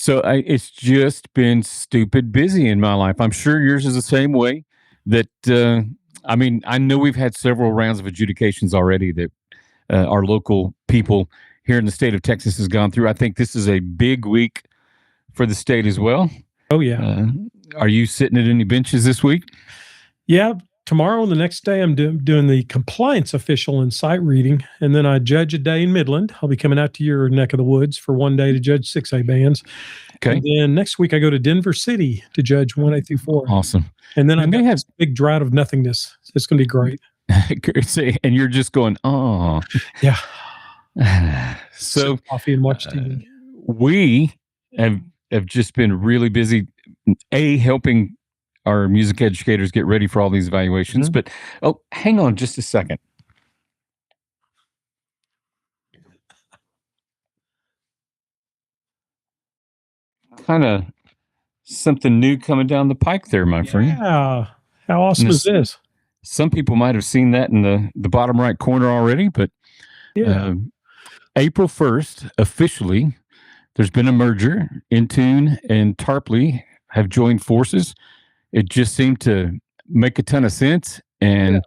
It's just been stupid busy in my life. I'm sure yours is the same way. That I mean, I know we've had several rounds of adjudications already that our local people here in the state of Texas has gone through. I think this is a big week for the state as well. Oh, yeah. Are you sitting at any benches this week? Yeah. Tomorrow and the next day, I'm doing the compliance official and sight reading, and then I judge a day in Midland. I'll be coming out to your neck of the woods for one day to judge 6A bands. Okay. And then next week, I go to Denver City to judge 1A through 4. Awesome. And then I have this big drought of nothingness. It's going to be great. And you're just going, oh. Yeah. So sip coffee and watch TV. We have just been really busy, helping our music educators get ready for all these evaluations. Mm-hmm. But, hang on just a second. Kind of something new coming down the pike there, my friend. Yeah. How awesome is this? Some people might have seen that in the bottom right corner already, but April 1st, officially, there's been a merger. Intune and Tarpley have joined forces. It just seemed to make a ton of sense, and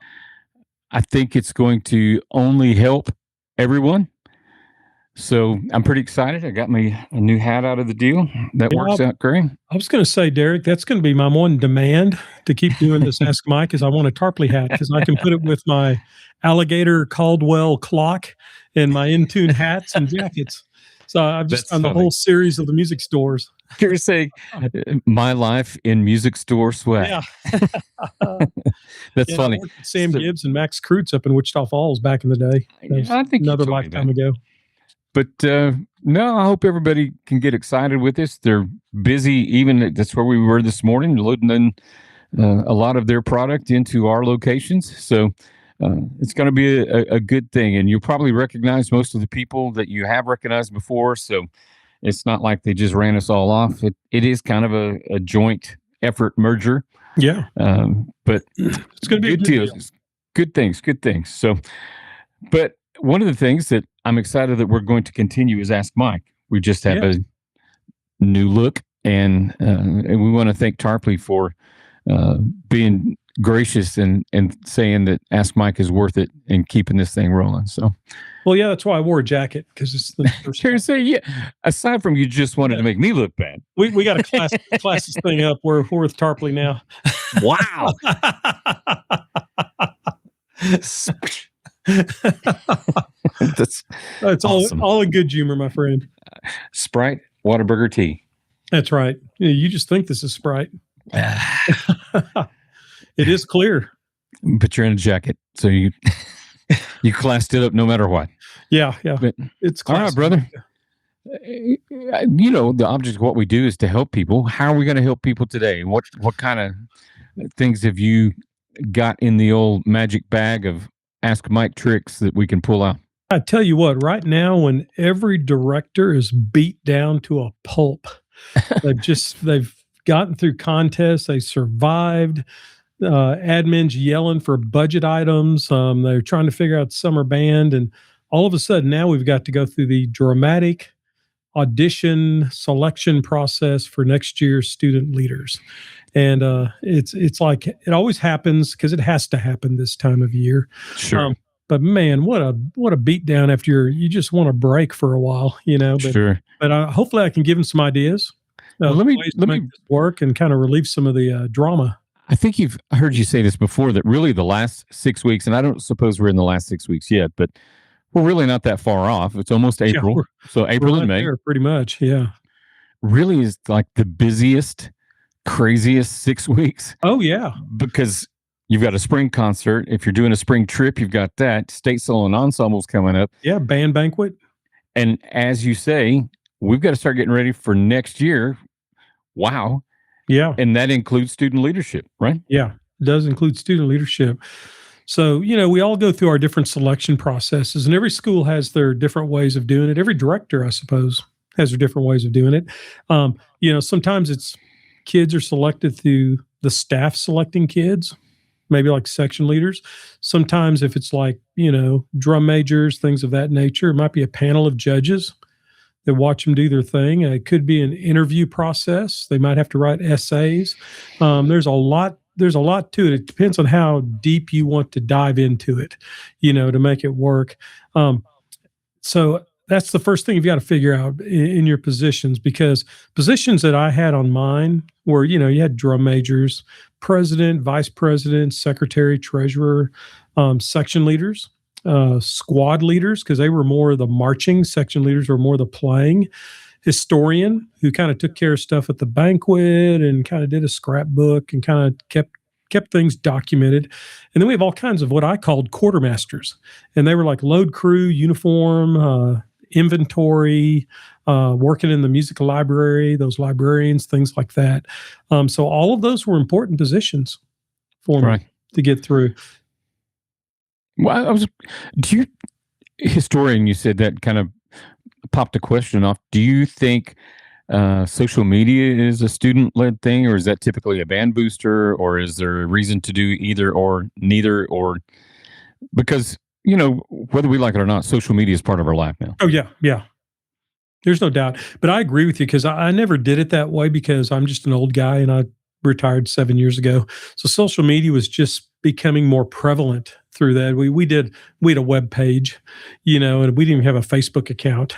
I think it's going to only help everyone. So I'm pretty excited. I got me a new hat out of the deal. That works out great. I was going to say, Derek, that's going to be my one demand to keep doing this Ask Mike is I want a Tarpley hat because I can put it with my alligator Caldwell clock and my Intune hats and jackets. So I've just done the whole series of the music stores. You're saying my life in music store swag. Yeah. That's funny. Sam Gibbs and Max Kreutz up in Wichita Falls back in the day. I think another lifetime ago. But no, I hope everybody can get excited with this. They're busy. Even that's where we were this morning, loading in a lot of their product into our locations. So it's going to be a good thing. And you'll probably recognize most of the people that you have recognized before. So it's not like they just ran us all off. It is kind of a joint effort merger. Yeah. But it's going to be a good deal. Good things. So, but one of the things that I'm excited that we're going to continue is Ask Mike. We just have a new look, and we want to thank Tarpley for being gracious and saying that Ask Mike is worth it and keeping this thing rolling. So, well, yeah, that's why I wore a jacket because it's the first. Aside from you just wanted to make me look bad, we got to class this thing up. We're with Tarpley now. Wow. That's awesome. all in good humor, my friend. Sprite, Whataburger tea. That's right. You just think this is Sprite. It is clear. But you're in a jacket, so you classed it up no matter what. Yeah. But, it's all right, brother. You know, the object of what we do is to help people. How are we going to help people today? What kind of things have you got in the old magic bag of Ask Mike tricks that we can pull out? I tell you what, right now, when every director is beat down to a pulp, they've gotten through contests, they survived. Admin's yelling for budget items. They're trying to figure out summer band, and all of a sudden now we've got to go through the dramatic audition selection process for next year's student leaders. And it's like it always happens because it has to happen this time of year. Sure. But man, what a beatdown after you just want to break for a while, you know. But, sure. But hopefully I can give them some ideas. Let me make this work and kind of relieve some of the drama. I think I heard you say this before, that really the last 6 weeks, and I don't suppose we're in the last 6 weeks yet, but we're really not that far off. It's almost April. Yeah, so April and May. There, pretty much, yeah. Really is like the busiest, craziest 6 weeks. Oh, yeah. Because you've got a spring concert. If you're doing a spring trip, you've got that. State solo and ensembles coming up. Yeah, band banquet. And as you say, we've got to start getting ready for next year. Wow. Yeah. And that includes student leadership, right? Yeah, it does include student leadership. So, you know, we all go through our different selection processes, and every school has their different ways of doing it. Every director, I suppose, has their different ways of doing it. You know, sometimes it's kids are selected through the staff selecting kids, maybe like section leaders. Sometimes if it's like, you know, drum majors, things of that nature, it might be a panel of judges that watch them do their thing. It could be an interview process. They might have to write essays. There's a lot. There's a lot to it. It depends on how deep you want to dive into it, to make it work. So that's the first thing you've got to figure out in your positions, because positions that I had on mine were, you had drum majors, president, vice president, secretary, treasurer, section leaders, squad leaders, because they were more the marching, section leaders were more the playing, historian, who kind of took care of stuff at the banquet and kind of did a scrapbook and kind of kept things documented. And then we have all kinds of what I called quartermasters, and they were like load crew, uniform, inventory, working in the music library, those librarians, things like that. So all of those were important positions for me to get through. Well, historian, you said that kind of popped a question off. Do you think social media is a student-led thing, or is that typically a band booster, or is there a reason to do either or neither? Or because whether we like it or not, social media is part of our life now. Oh yeah. There's no doubt. But I agree with you, because I never did it that way, because I'm just an old guy and I retired 7 years ago. So social media was just becoming more prevalent through that. We had a web page, and we didn't even have a Facebook account,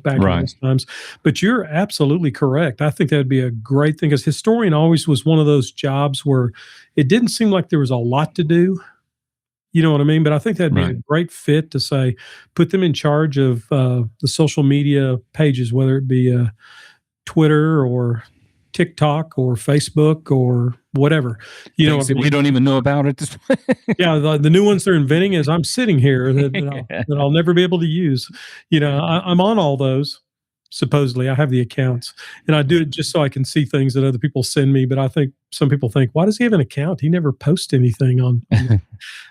back in those times. But you're absolutely correct. I think that'd be a great thing, because historian always was one of those jobs where it didn't seem like there was a lot to do. You know what I mean? But I think that'd be a great fit to say, put them in charge of the social media pages, whether it be Twitter or TikTok or Facebook or whatever. We don't even know about it. Yeah, the new ones they're inventing as I'm sitting here that I'll never be able to use. I'm on all those. Supposedly, I have the accounts, and I do it just so I can see things that other people send me. But I think some people think, why does he have an account? He never posts anything on.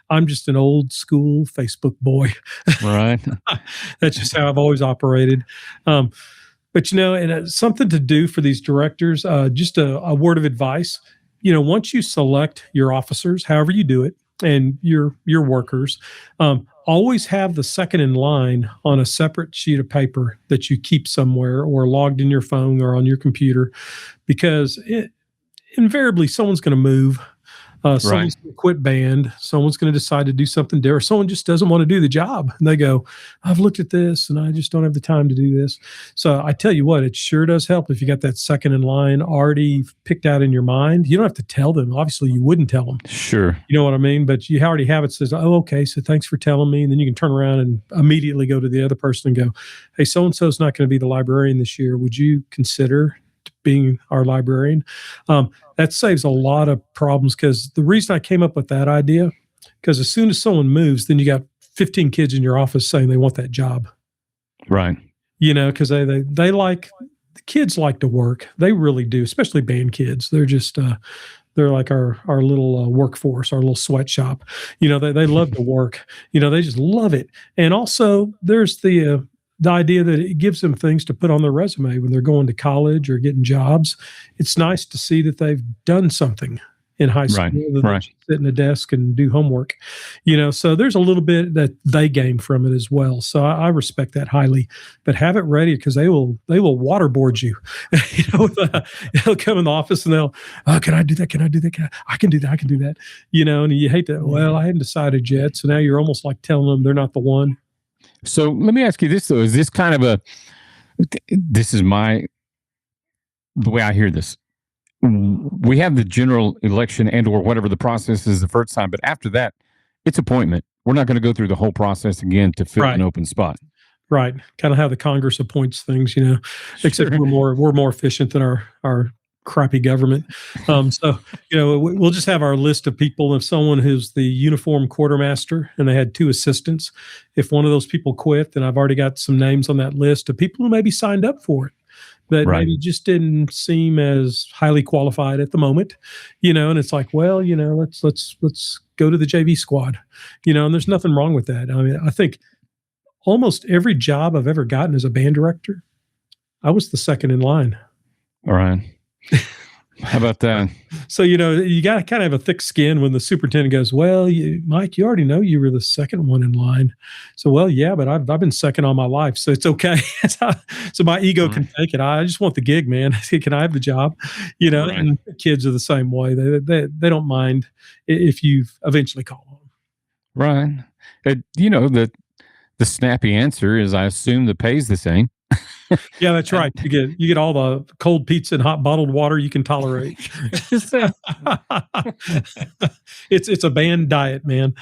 I'm just an old school Facebook boy. Right. That's just how I've always operated. But and something to do for these directors. Just a word of advice. Once you select your officers, however you do it, and your workers, always have the second in line on a separate sheet of paper that you keep somewhere or logged in your phone or on your computer, because invariably someone's going to move. Someone's going to quit band. Someone's going to decide to do something different. Someone just doesn't want to do the job. And they go, I've looked at this and I just don't have the time to do this. So I tell you what, it sure does help if you got that second in line already picked out in your mind. You don't have to tell them. Obviously, you wouldn't tell them. Sure. You know what I mean? But you already have it. Says, oh, okay, so thanks for telling me. And then you can turn around and immediately go to the other person and go, hey, so-and-so's not going to be the librarian this year. Would you consider being our librarian? That saves a lot of problems, because the reason I came up with that idea, because as soon as someone moves, then you got 15 kids in your office saying they want that job. Right. Because they like, the kids like to work. They really do, especially band kids. They're just, they're like our little workforce, our little sweatshop. They love to work. They just love it. And also there's the idea that it gives them things to put on their resume when they're going to college or getting jobs. It's nice to see that they've done something in high school, that sit in a desk and do homework. So there's a little bit that they gain from it as well. So I respect that highly. But have it ready, because they will waterboard you. They'll come in the office and they'll, oh, can I do that? Can I do that? I can do that. I can do that. And you hate that. Well, I hadn't decided yet. So now you're almost like telling them they're not the one. So let me ask you this, though. Is this kind of the way I hear this. We have the general election and or whatever the process is the first time, but after that, it's appointment. We're not going to go through the whole process again to fill an open spot. Right. Kind of how the Congress appoints things, except we're more efficient than our crappy government. So, we'll just have our list of people. If someone who's the uniform quartermaster and they had 2 assistants, if one of those people quit, then I've already got some names on that list of people who maybe signed up for it, but maybe just didn't seem as highly qualified at the moment, and it's like, well, let's go to the JV squad, and there's nothing wrong with that. I mean, I think almost every job I've ever gotten as a band director, I was the second in line. All right. How about that? So, you got to kind of have a thick skin when the superintendent goes, well, Mike, you already know you were the second one in line. So, well, yeah, but I've been second all my life. So it's okay. So my ego can take it. I just want the gig, man. Can I have the job? Right. And kids are the same way. They don't mind if you eventually call on them. Right. The snappy answer is, I assume the pay's the same. Yeah, that's right. You get all the cold pizza and hot bottled water you can tolerate. It's a band diet, man.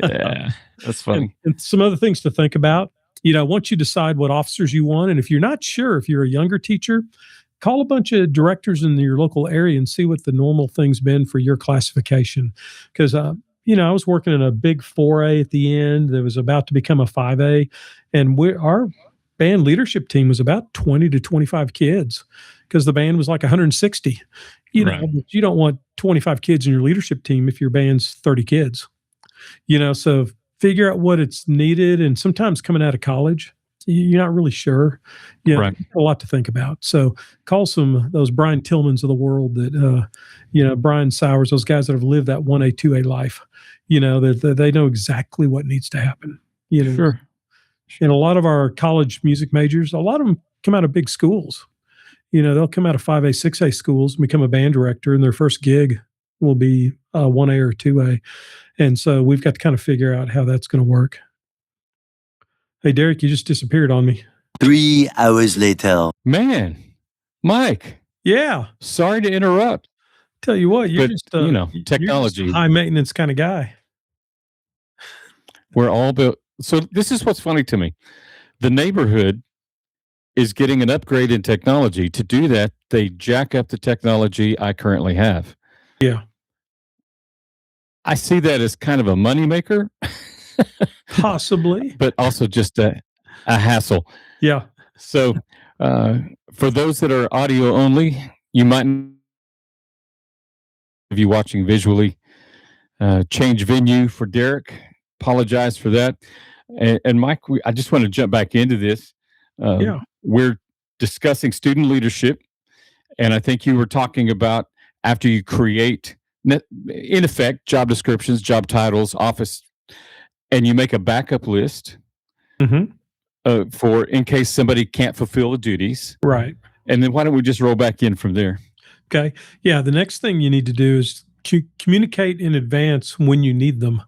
Yeah, that's funny. And some other things to think about. Once you decide what officers you want, and if you're not sure, if you're a younger teacher, call a bunch of directors in your local area and see what the normal thing's been for your classification. Because I was working in a big 4A at the end that was about to become a 5A, and our band leadership team was about 20 to 25 kids because the band was like 160. Right. But you don't want 25 kids in your leadership team if your band's 30 kids. So figure out what it's needed. And sometimes coming out of college, you're not really sure. Right. A lot to think about. So call those Brian Tillmans of the world that, Brian Sowers, those guys that have lived that 1A, 2A life, that they know exactly what needs to happen. Sure. And a lot of our college music majors, a lot of them come out of big schools. They'll come out of 5A, 6A schools and become a band director, and their first gig will be 1A or 2A. And so we've got to kind of figure out how that's going to work. Hey, Derek, you just disappeared on me. 3 hours later. Man, Mike. Yeah. Sorry to interrupt. Tell you what, you're technology. You're just a high maintenance kind of guy. We're all built. So this is what's funny to me. The neighborhood is getting an upgrade in technology. To do that, they jack up the technology I currently have. Yeah. I see that as kind of a moneymaker. Possibly. But also just a hassle. Yeah. So for those that are audio only, you might, if you're watching visually, change venue for Derek. Apologize for that. And Mike, I just want to jump back into this. We're discussing student leadership, and I think you were talking about after you create, in effect, job descriptions, job titles, office, and you make a backup list for in case somebody can't fulfill the duties. Right. And then why don't we just roll back in from there? Okay. Yeah. The next thing you need to do is communicate in advance when you need them.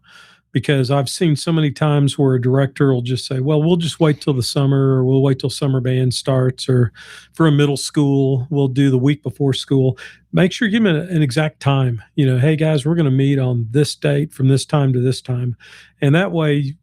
Because I've seen so many times where a director will just say, well, we'll just wait till the summer, or we'll wait till summer band starts, or for a middle school, we'll do the week before school. Make sure you give them an exact time. Hey, guys, we're going to meet on this date from this time to this time. And that way,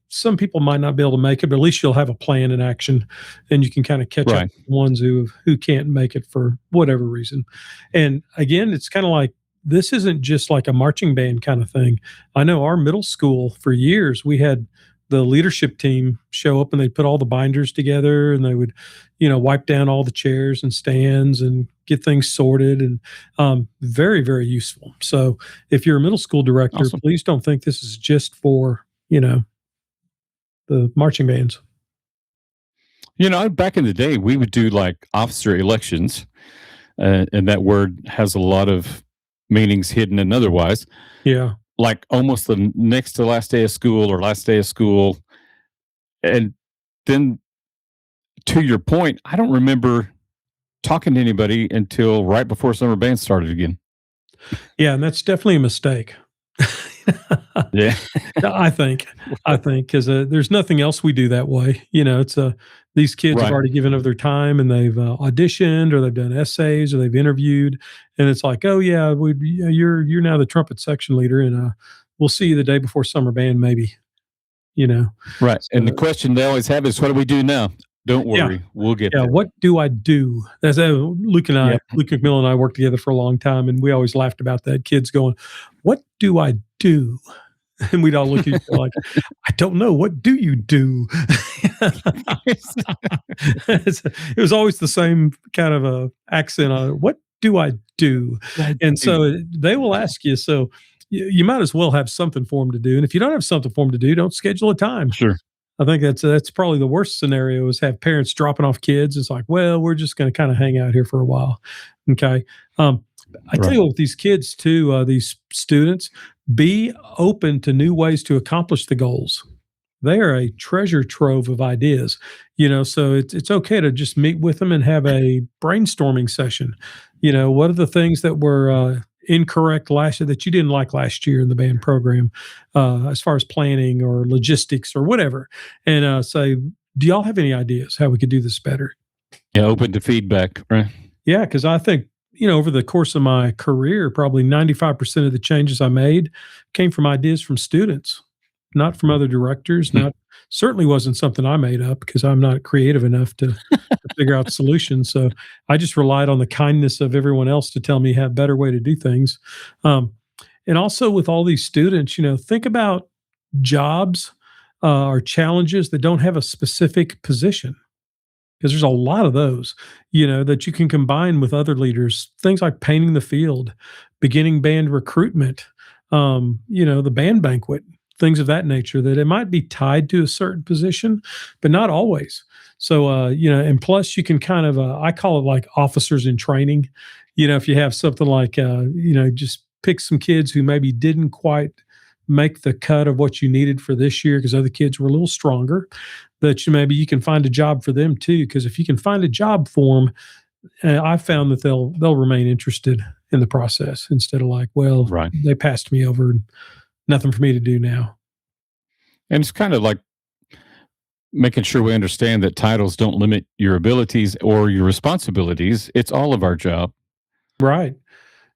some people might not be able to make it, but at least you'll have a plan in action, and you can kind of catch up with the ones who can't make it for whatever reason. And again, it's kind of like, this isn't just like a marching band kind of thing. I know our middle school for years, we had the leadership team show up and they'd put all the binders together, and they would, wipe down all the chairs and stands and get things sorted, and very, very useful. So if you're a middle school director, Awesome. Please don't think this is just for, the marching bands. Back in the day, we would do like officer elections, and that word has a lot of meanings hidden and otherwise. Yeah. Like almost the next to last day of school or last day of school. And then to your point, I don't remember talking to anybody until right before summer band started again. Yeah. And that's definitely a mistake. Yeah. I think because there's nothing else we do that way. It's these kids have already given of their time, and they've auditioned, or they've done essays, or they've interviewed, and it's like, oh yeah, you're now the trumpet section leader, and we'll see you the day before summer band, maybe. Right. So, And the question they always have is, what do we do now? Don't worry, we'll get there. What do I do? That's Luke McMillan and I worked together for a long time, and we always laughed about that. Kids going, "What do I do?" And we'd all look at each other like, "I don't know. What do you do?" It was always the same kind of a accent on it. What do I do? And so they will ask you. So you might as well have something for them to do. And if you don't have something for them to do, don't schedule a time. Sure. I think that's probably the worst scenario is have parents dropping off kids. It's like, well, we're just going to kind of hang out here for a while. Okay. Um, I tell Right. you what, with these kids too, these students, be open to new ways to accomplish the goals. They are a treasure trove of ideas, so it's okay to just meet with them and have a brainstorming session. What are the things that were incorrect last year that you didn't like last year in the band program, as far as planning or logistics or whatever, and say, do y'all have any ideas how we could do this better? Yeah, open to feedback, right? Yeah, because I think, over the course of my career, probably 95% of the changes I made came from ideas from students, not from other directors. Not certainly wasn't something I made up because I'm not creative enough to figure out solutions. So I just relied on the kindness of everyone else to tell me a better way to do things. Um, and also with all these students, think about jobs or challenges that don't have a specific position because there's a lot of those, that you can combine with other leaders. Things like painting the field, beginning band recruitment, the band banquet, things of that nature. That it might be tied to a certain position, but not always. So, and plus you can kind of, I call it like officers in training. If you have something like, just pick some kids who maybe didn't quite make the cut of what you needed for this year because other kids were a little stronger, that maybe you can find a job for them too. Because if you can find a job for them, I found that they'll remain interested in the process instead of like, well, Right. they passed me over and nothing for me to do now. And it's kind of like making sure we understand that titles don't limit your abilities or your responsibilities. It's all of our job. Right.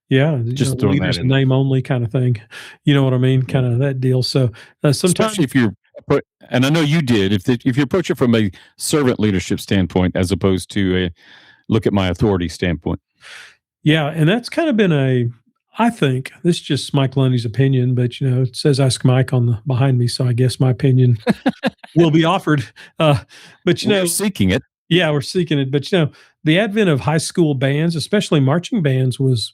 Yeah. Just throwing Leaders that in in. name only kind of thing. You know what I mean? Yeah. Kind of that deal. So sometimes, Especially if you're, and I know you did, if you approach it from a servant leadership standpoint as opposed to a look at my authority standpoint. yeah. And that's kind of been I think this is just Mike Lundy's opinion, but it says ask Mike on the behind me. So I guess my opinion will be offered. But We're seeking it. yeah, we're seeking it. But the advent of high school bands, especially marching bands, was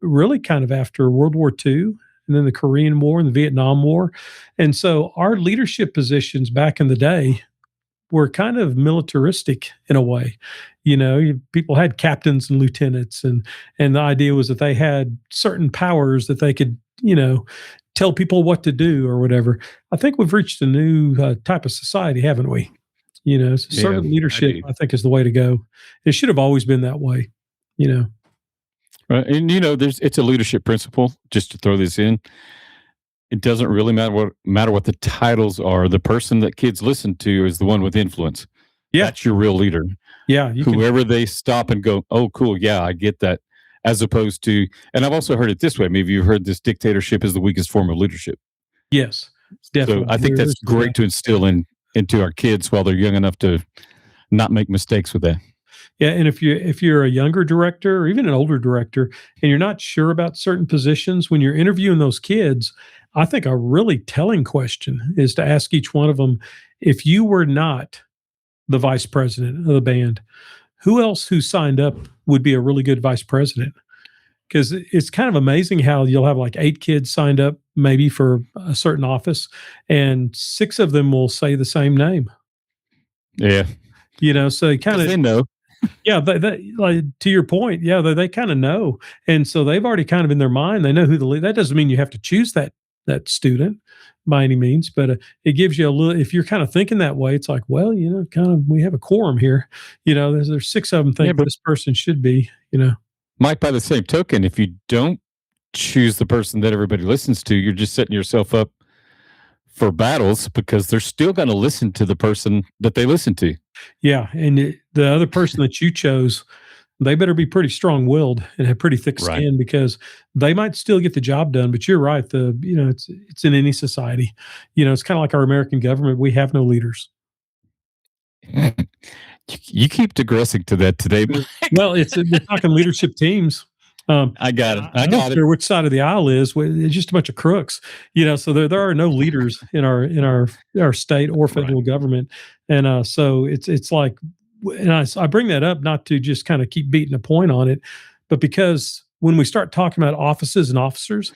really kind of after World War II and then the Korean War and the Vietnam War. And so our leadership positions back in the day were kind of militaristic in a way. People had captains and lieutenants, and the idea was that they had certain powers that they could, tell people what to do or whatever. I think we've reached a new type of society, haven't we? Servant leadership, do. I think, is the way to go. It should have always been that way. Right. And it's a leadership principle. Just to throw this in, it doesn't really matter what the titles are. The person that kids listen to is the one with influence. Yeah. That's your real leader. Yeah, Whoever they stop and go, oh, cool, yeah, I get that. As opposed to, and I've also heard it this way. Maybe you've heard this: dictatorship is the weakest form of leadership. yes, definitely. So I think that's great to instill into our kids while they're young enough to not make mistakes with that. Yeah, and if you're a younger director or even an older director and you're not sure about certain positions when you're interviewing those kids, I think a really telling question is to ask each one of them, if you were not the vice president of the band, who else who signed up would be a really good vice president? Because it's kind of amazing how you'll have like 8 kids signed up maybe for a certain office, and 6 of them will say the same name. Yeah. So you kind of, they know. yeah, they, like to your point, yeah, they kind of know, and so they've already kind of in their mind they know who the lead. That doesn't mean you have to choose that student by any means, but it gives you a little. If you're kind of thinking that way, it's like, well, kind of we have a quorum here. There's 6 of them think this person should be. Mike, by the same token, if you don't choose the person that everybody listens to, you're just setting yourself up for battles because they're still going to listen to the person that they listen to. Yeah, and the other person that you chose, they better be pretty strong-willed and have pretty thick skin because they might still get the job done. But you're right. It's in any society. It's kind of like our American government. We have no leaders. You keep digressing to that today. Well, we're talking leadership teams. I got it. I don't care which side of the aisle is. It's just a bunch of crooks, So there are no leaders in our state or federal government, and so it's like, and I bring that up not to just kind of keep beating a point on it, but because when we start talking about offices and officers,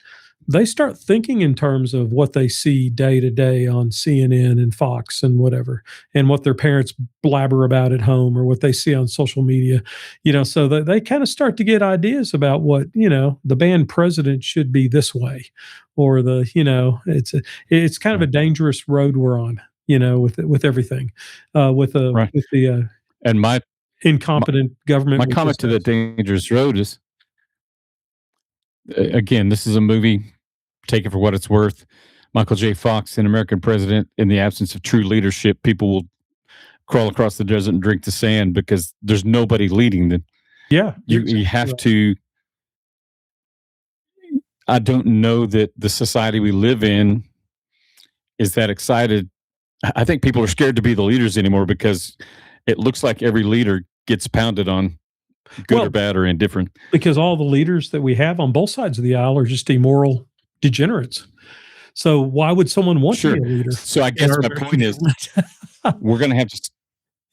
they start thinking in terms of what they see day to day on CNN and Fox and whatever, and what their parents blabber about at home or what they see on social media, so that they kind of start to get ideas about what, the band president should be this way, or it's kind of a Right. dangerous road we're on, with everything, Right. with the And my, incompetent government my we comment just to have. that dangerous road is, again, this is a movie. Take it for what it's worth. Michael J. Fox, an American president, in the absence of true leadership, people will crawl across the desert and drink the sand because there's nobody leading them. Yeah, You you're you exactly have right. to. I don't know that the society we live in is that excited. I think people are scared to be the leaders anymore because it looks like every leader gets pounded on, good or Well, bad or indifferent. because all the leaders that we have on both sides of the aisle are just immoral degenerates. So why would someone want to be Sure. a leader So I in guess our my American point is government? we're going to have to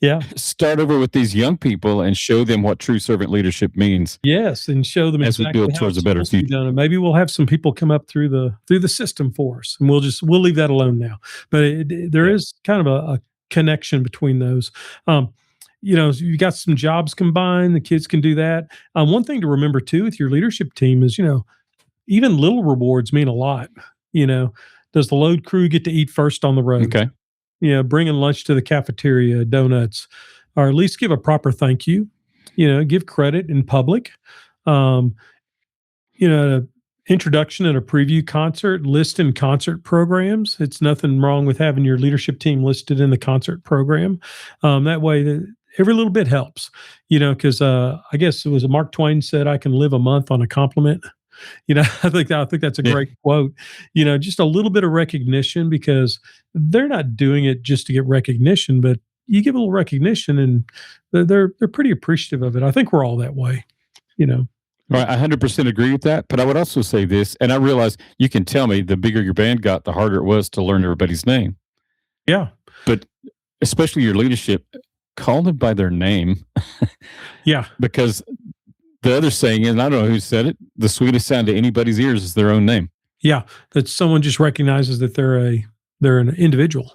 Yeah. start over with these young people and show them what true servant leadership means Yes, and show them as we exactly build how towards a it's better supposed to be future. done, and maybe we'll have some people come up through the system for us, and we'll leave that alone now. But there Yeah. is kind of a connection between those. Um, you got some jobs combined. The kids can do that. One thing to remember too with your leadership team is, even little rewards mean a lot. You know, does the load crew get to eat first on the road? Okay. Bringing lunch to the cafeteria, donuts, or at least give a proper thank you. Give credit in public. Um, introduction and a preview concert, list in concert programs. It's nothing wrong with having your leadership team listed in the concert program. That way, every little bit helps. Because I guess it was Mark Twain said, "I can live a month on a compliment." I think that's a Yeah. great quote. Just a little bit of recognition, because they're not doing it just to get recognition, but you give a little recognition, and they're pretty appreciative of it. I think we're all that way. You know. Right. I 100% agree with that. But I would also say this, and I realize you can tell me the bigger your band got, the harder it was to learn everybody's name. Yeah. But especially your leadership, call them by their name, Yeah. because the other saying is, and I don't know who said it, the sweetest sound to anybody's ears is their own name. Yeah. That someone just recognizes that they're an individual,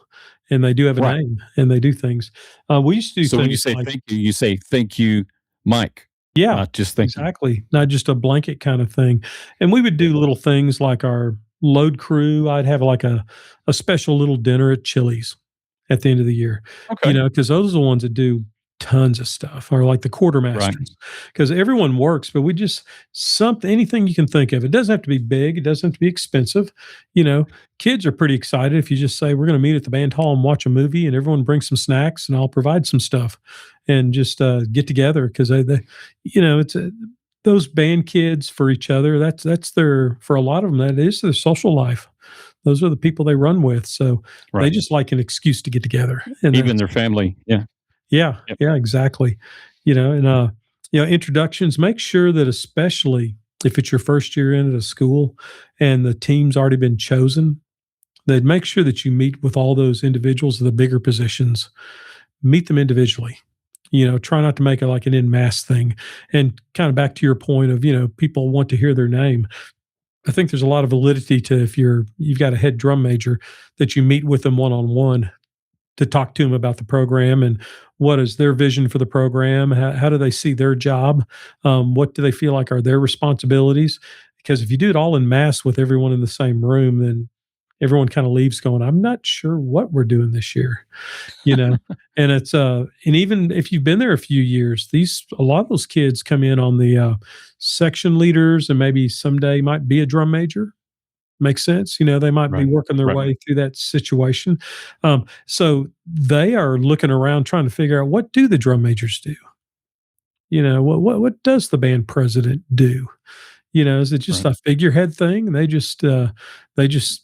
and they do have a Right. name, and they do things. We used to do So when you things say like, thank you say thank you, Mike, yeah, not just thank you. exactly. Not just a blanket kind of thing. And we would do little things like our load crew. I'd have like a special little dinner at Chili's at the end of the year, Okay. because those are the ones that do tons of stuff, or like the quartermasters, because everyone works, but we just anything you can think of. It doesn't have to be big. It doesn't have to be expensive. You know, Kids are pretty excited if you just say, we're going to meet at the band hall and watch a movie, and everyone brings some snacks and I'll provide some stuff, and just get together, because it's those band kids for each other. That's for a lot of them, that is their social life. Those are the people they run with. So they Right. just like an excuse to get together. And Even their family. Yeah. yeah, Yep. yeah, exactly. Introductions, make sure that, especially if it's your first year in at a school and the team's already been chosen, that make sure that you meet with all those individuals of the bigger positions. Meet them individually. Try not to make it like an en masse thing. And kind of back to your point of, people want to hear their name. I think there's a lot of validity to, if you've got a head drum major, that you meet with them one on one to talk to them about the program, and what is their vision for the program. How do they see their job? What do they feel like are their responsibilities? Because if you do it all in mass with everyone in the same room, then everyone kind of leaves going, I'm not sure what we're doing this year, you know. And it's and even if you've been there a few years, a lot of those kids come in on the section leaders, and maybe someday might be a drum major. Makes sense. They might be Right. working their Right. way through that situation. So they are looking around trying to figure out, what do the drum majors do? What does the band president do? Is it just Right. a figurehead thing? They just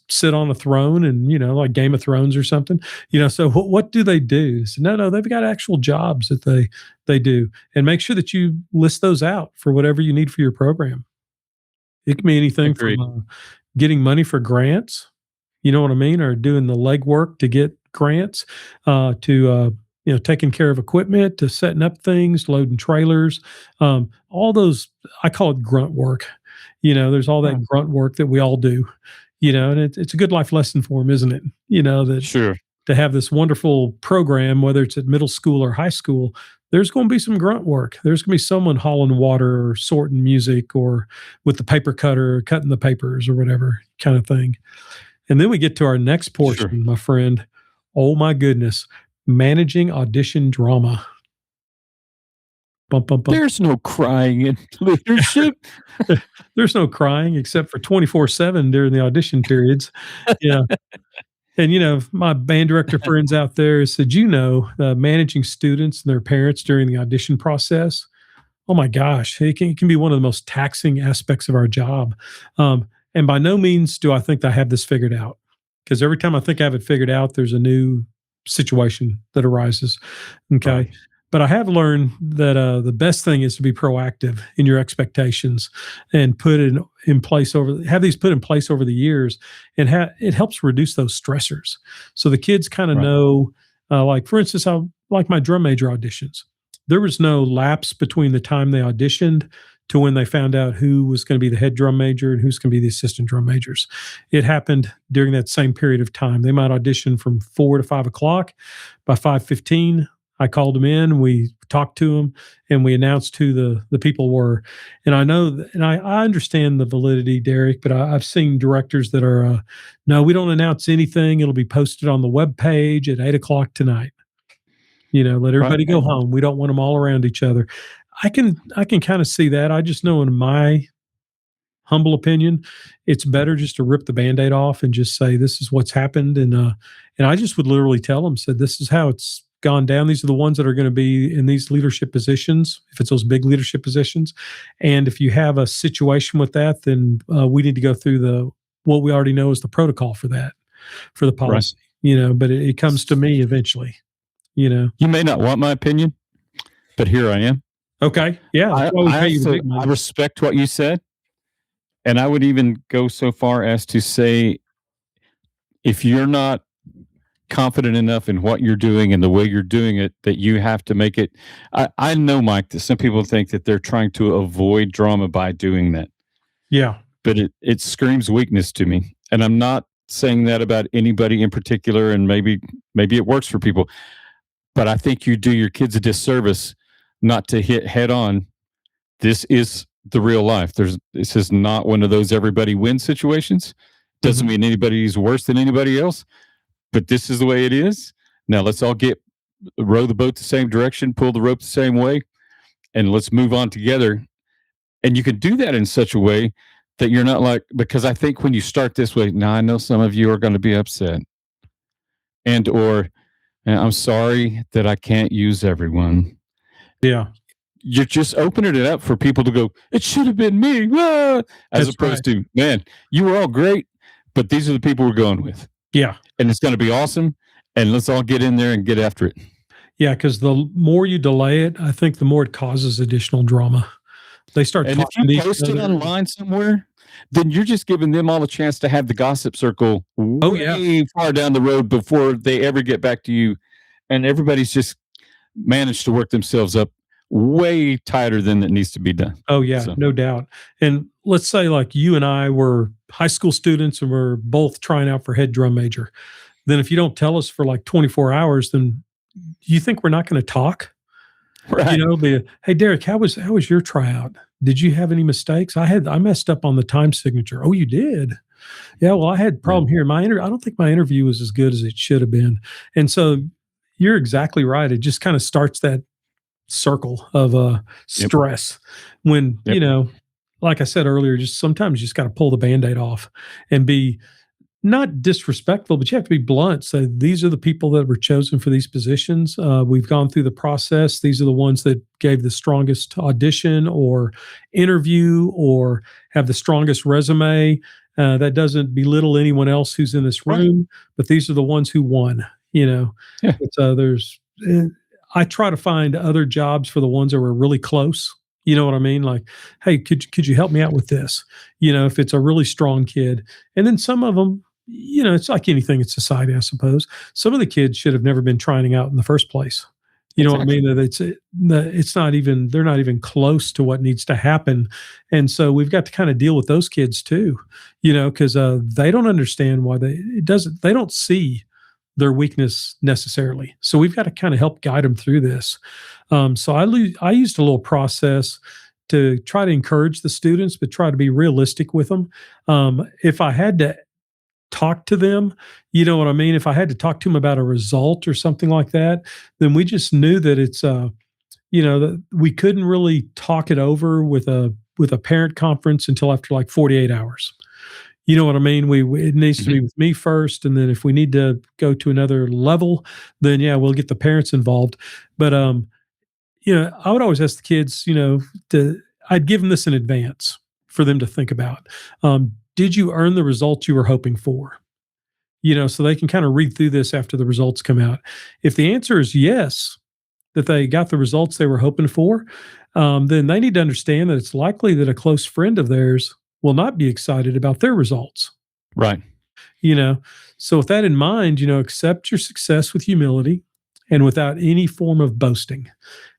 sit on a throne, and like Game of Thrones or something. So what do they do? So, no, they've got actual jobs that they do, and make sure that you list those out for whatever you need for your program. It can be anything Agreed. from getting money for grants, you know what I mean, or doing the legwork to get grants, to taking care of equipment, to setting up things, loading trailers, all those. I call it grunt work. There's all that Right. grunt work that we all do, and it's a good life lesson for them, isn't it? That Sure. to have this wonderful program, whether it's at middle school or high school, there's going to be some grunt work. There's going to be someone hauling water or sorting music or with the paper cutter, cutting the papers or whatever kind of thing. And then we get to our next portion, Sure. my friend. Oh my goodness. Managing audition drama. Bum, bum, bum. There's no crying in leadership. There's no crying except for 24/7 during the audition periods. Yeah. And my band director friends out there said, managing students and their parents during the audition process. Oh my gosh, it can be one of the most taxing aspects of our job. And by no means do I think I have this figured out, because every time I think I have it figured out, there's a new situation that arises. Okay. Right. But I have learned that the best thing is to be proactive in your expectations and have these put in place over the years, and it helps reduce those stressors. So the kids kind of Right. know, like for instance, like my drum major auditions. There was no lapse between the time they auditioned to when they found out who was going to be the head drum major and who's going to be the assistant drum majors. It happened during that same period of time. They might audition from 4 to 5 o'clock. By 5:15, I called them in, we talked to them, and we announced who the people were. And I know, and I understand the validity, Derek, but I've seen directors that are, no, we don't announce anything. It'll be posted on the web page at 8 o'clock tonight. Let everybody go home. We don't want them all around each other. I can kind of see that. I just know, in my humble opinion, it's better just to rip the Band-Aid off and just say, this is what's happened. And I just would literally tell them, said, this is how it's gone down. These are the ones that are going to be in these leadership positions, if it's those big leadership positions. And if you have a situation with that, then we need to go through what we already know is the protocol for that, for the policy, but it comes to me eventually, You may not want my opinion, but here I am. Okay. Yeah. I, that's why we I, pay you the also, big I money. respect what you said. And I would even go so far as to say, if you're not confident enough in what you're doing and the way you're doing it, that you have to make it. I know, Mike, that some people think that they're trying to avoid drama by doing that, Yeah. but it screams weakness to me. And I'm not saying that about anybody in particular, and maybe it works for people, but I think you do your kids a disservice not to hit head on. This is the real life. This is not one of those everybody wins situations. Doesn't mean anybody's worse than anybody else, but this is the way it is. Now let's all row the boat the same direction, pull the rope the same way, and let's move on together. And you can do that in such a way that you're not like, because I think when you start this way, now I know some of you are going to be upset, or I'm sorry that I can't use everyone. Yeah. You're just opening it up for people to go, it should have been me. Ah! As That's opposed to, man, you were all great, but these are the people we're going with. Yeah. And it's going to be awesome. And let's all get in there and get after it. Yeah. Because the more you delay it, I think the more it causes additional drama. They start And if talking to you each post it other. online somewhere, then you're just giving them all a chance to have the gossip circle way far down the road before they ever get back to you. And everybody's just managed to work themselves up way tighter than it needs to be done. Oh, yeah, So. no doubt. And let's say like you and I were high school students and we're both trying out for head drum major. Then if you don't tell us for like 24 hours, then you think we're not going to talk? Right. Hey, Derek, how was your tryout? Did you have any mistakes? I messed up on the time signature. Oh, you did? Yeah, well, I had a problem here. I don't think my interview was as good as it should have been. And so you're exactly right. It just kind of starts that circle of stress when, like I said earlier, just sometimes you just got to pull the Band-Aid off and be not disrespectful, but you have to be blunt. So these are the people that were chosen for these positions. We've gone through the process. These are the ones that gave the strongest audition or interview or have the strongest resume. That doesn't belittle anyone else who's in this room, but these are the ones who won. Yeah. I try to find other jobs for the ones that were really close. You know what I mean? Like, hey, could you help me out with this? If it's a really strong kid. And then some of them, it's like anything in society, I suppose. Some of the kids should have never been trying out in the first place. You know what I Exactly. mean? That it's not even, they're not even close to what needs to happen. And so we've got to kind of deal with those kids too, because they don't understand why they don't see their weakness necessarily. So we've got to kind of help guide them through this. So I used a little process to try to encourage the students, but try to be realistic with them. If I had to talk to them, you know what I mean? If I had to talk to them about a result or something like that, then we just knew that it's that we couldn't really talk it over with a parent conference until after like 48 hours. You know what I mean? It needs to Mhm. be with me first, and then if we need to go to another level, then yeah, we'll get the parents involved. But I would always ask the kids, to I'd give them this in advance for them to think about. Did you earn the results you were hoping for? So they can kind of read through this after the results come out. If the answer is yes, that they got the results they were hoping for, then they need to understand that it's likely that a close friend of theirs will not be excited about their results. Right. You know, so with that in mind, accept your success with humility and without any form of boasting.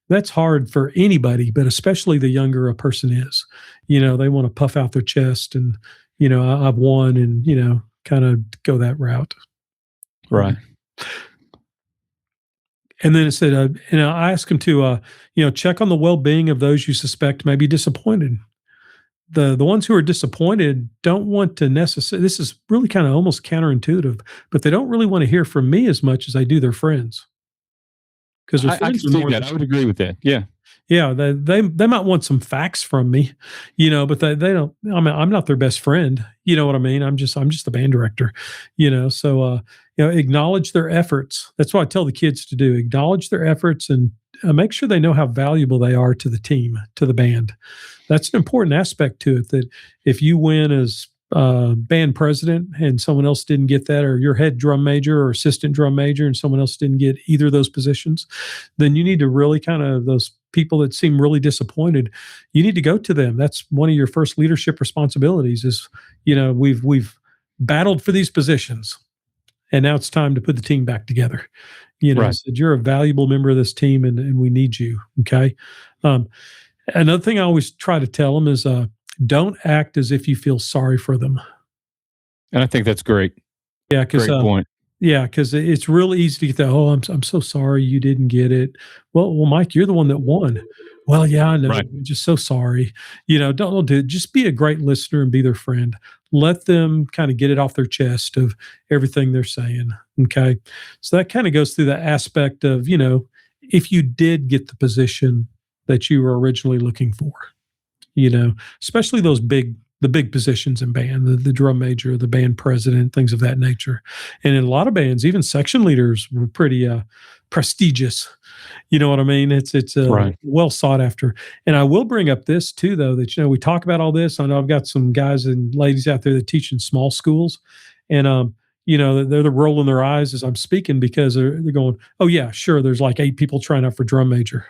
That's hard for anybody, but especially the younger a person is. They want to puff out their chest and, I've won and, kind of go that route. Right. And then it said, I asked him to, check on the well being of those you suspect may be disappointed. The ones who are disappointed don't want to necessarily, this is really kind of almost counterintuitive, but they don't really want to hear from me as much as they do their friends. Because their I can friends are see more that. I would agree with that. Yeah. yeah, they might want some facts from me, but they don't. I mean, I'm not their best friend. You know what I mean? I'm just the band director. So acknowledge their efforts. That's what I tell the kids to do. Acknowledge their efforts and make sure they know how valuable they are to the team, to the band. That's an important aspect to it. That if you win as band president and someone else didn't get that, or your head drum major or assistant drum major and someone else didn't get either of those positions, then you need to really kind of those people that seem really disappointed, you need to go to them. That's one of your first leadership responsibilities is, we've battled for these positions and now it's time to put the team back together. Right. Said you're a valuable member of this team and we need you. Okay. Another thing I always try to tell them is don't act as if you feel sorry for them. And I think that's great. Yeah, because Great point. yeah, because it's real easy to get that. Oh, I'm so sorry you didn't get it. Well, Mike, you're the one that won. Well, yeah, I know. Right. I'm just so sorry. Don't do it. Just be a great listener and be their friend. Let them kind of get it off their chest of everything they're saying. Okay, so that kind of goes through the aspect of if you did get the position that you were originally looking for, especially the big positions in band, the drum major, the band president, things of that nature. And in a lot of bands, even section leaders were pretty prestigious. You know what I mean? It's Right. well sought after. And I will bring up this too, though, that we talk about all this. I know I've got some guys and ladies out there that teach in small schools, and they're rolling their eyes as I'm speaking because they're going, "Oh yeah, sure." There's like 8 people trying out for drum major.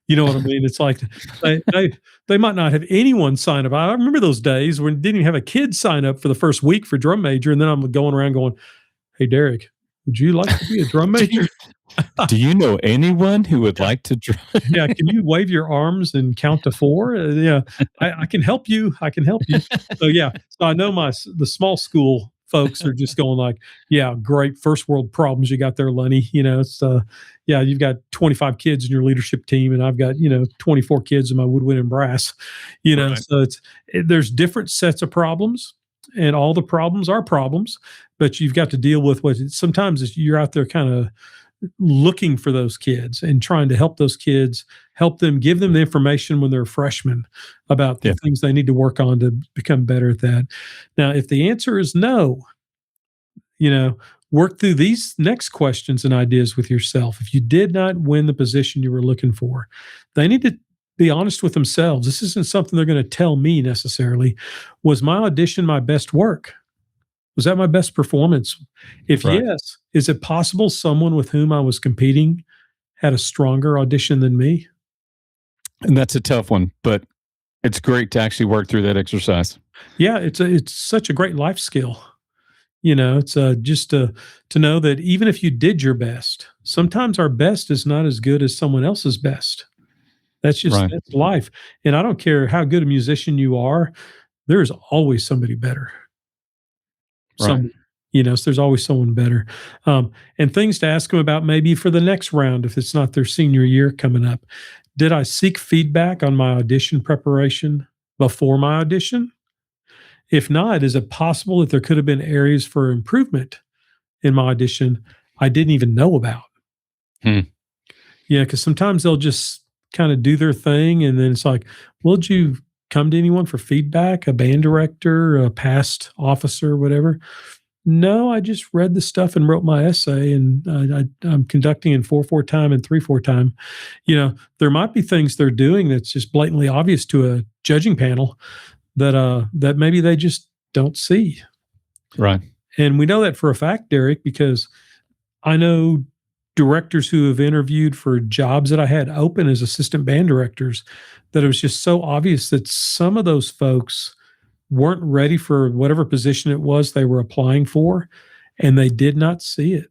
You know what I mean? It's like they might not have anyone sign up. I remember those days when didn't even have a kid sign up for the first week for drum major, and then I'm going around going, "Hey, Derek, would you like to be a drum major? Do you know anyone who would like to Yeah, can you wave your arms and count to 4? Yeah, I can help you. I can help you." So yeah, so I know the small school folks are just going like, "Yeah, great first world problems you got there, Lenny." It's yeah, you've got 25 kids in your leadership team, and I've got 24 kids in my woodwind and brass. Right. So there's different sets of problems, and all the problems are problems, but you've got to deal with sometimes you're out there kind of looking for those kids and trying to help those kids, help them, give them the information when they're freshmen about the Yeah. things they need to work on to become better at that. Now, if the answer is no, work through these next questions and ideas with yourself. If you did not win the position you were looking for, they need to be honest with themselves. This isn't something they're going to tell me necessarily. Was my audition my best work? Was that my best performance? If Right. yes, is it possible someone with whom I was competing had a stronger audition than me? And that's a tough one, but it's great to actually work through that exercise. Yeah, it's such a great life skill. It's just to know that even if you did your best, sometimes our best is not as good as someone else's best. Right. That's life. And I don't care how good a musician you are, there's always somebody better. Right. Some, so there's always someone better. And things to ask them about maybe for the next round if it's not their senior year coming up. Did I seek feedback on my audition preparation before my audition? If not, is it possible that there could have been areas for improvement in my audition I didn't even know about? Hmm. Yeah, because sometimes they'll just kind of do their thing, and then it's like, well, did you come to anyone for feedback, a band director, a past officer, whatever? No, I just read the stuff and wrote my essay, and I'm conducting in 4/4 time and 3/4 time. There might be things they're doing that's just blatantly obvious to a judging panel that maybe they just don't see. Right. And we know that for a fact, Derek, because I know directors who have interviewed for jobs that I had open as assistant band directors that it was just so obvious that some of those folks weren't ready for whatever position it was they were applying for, and they did not see it.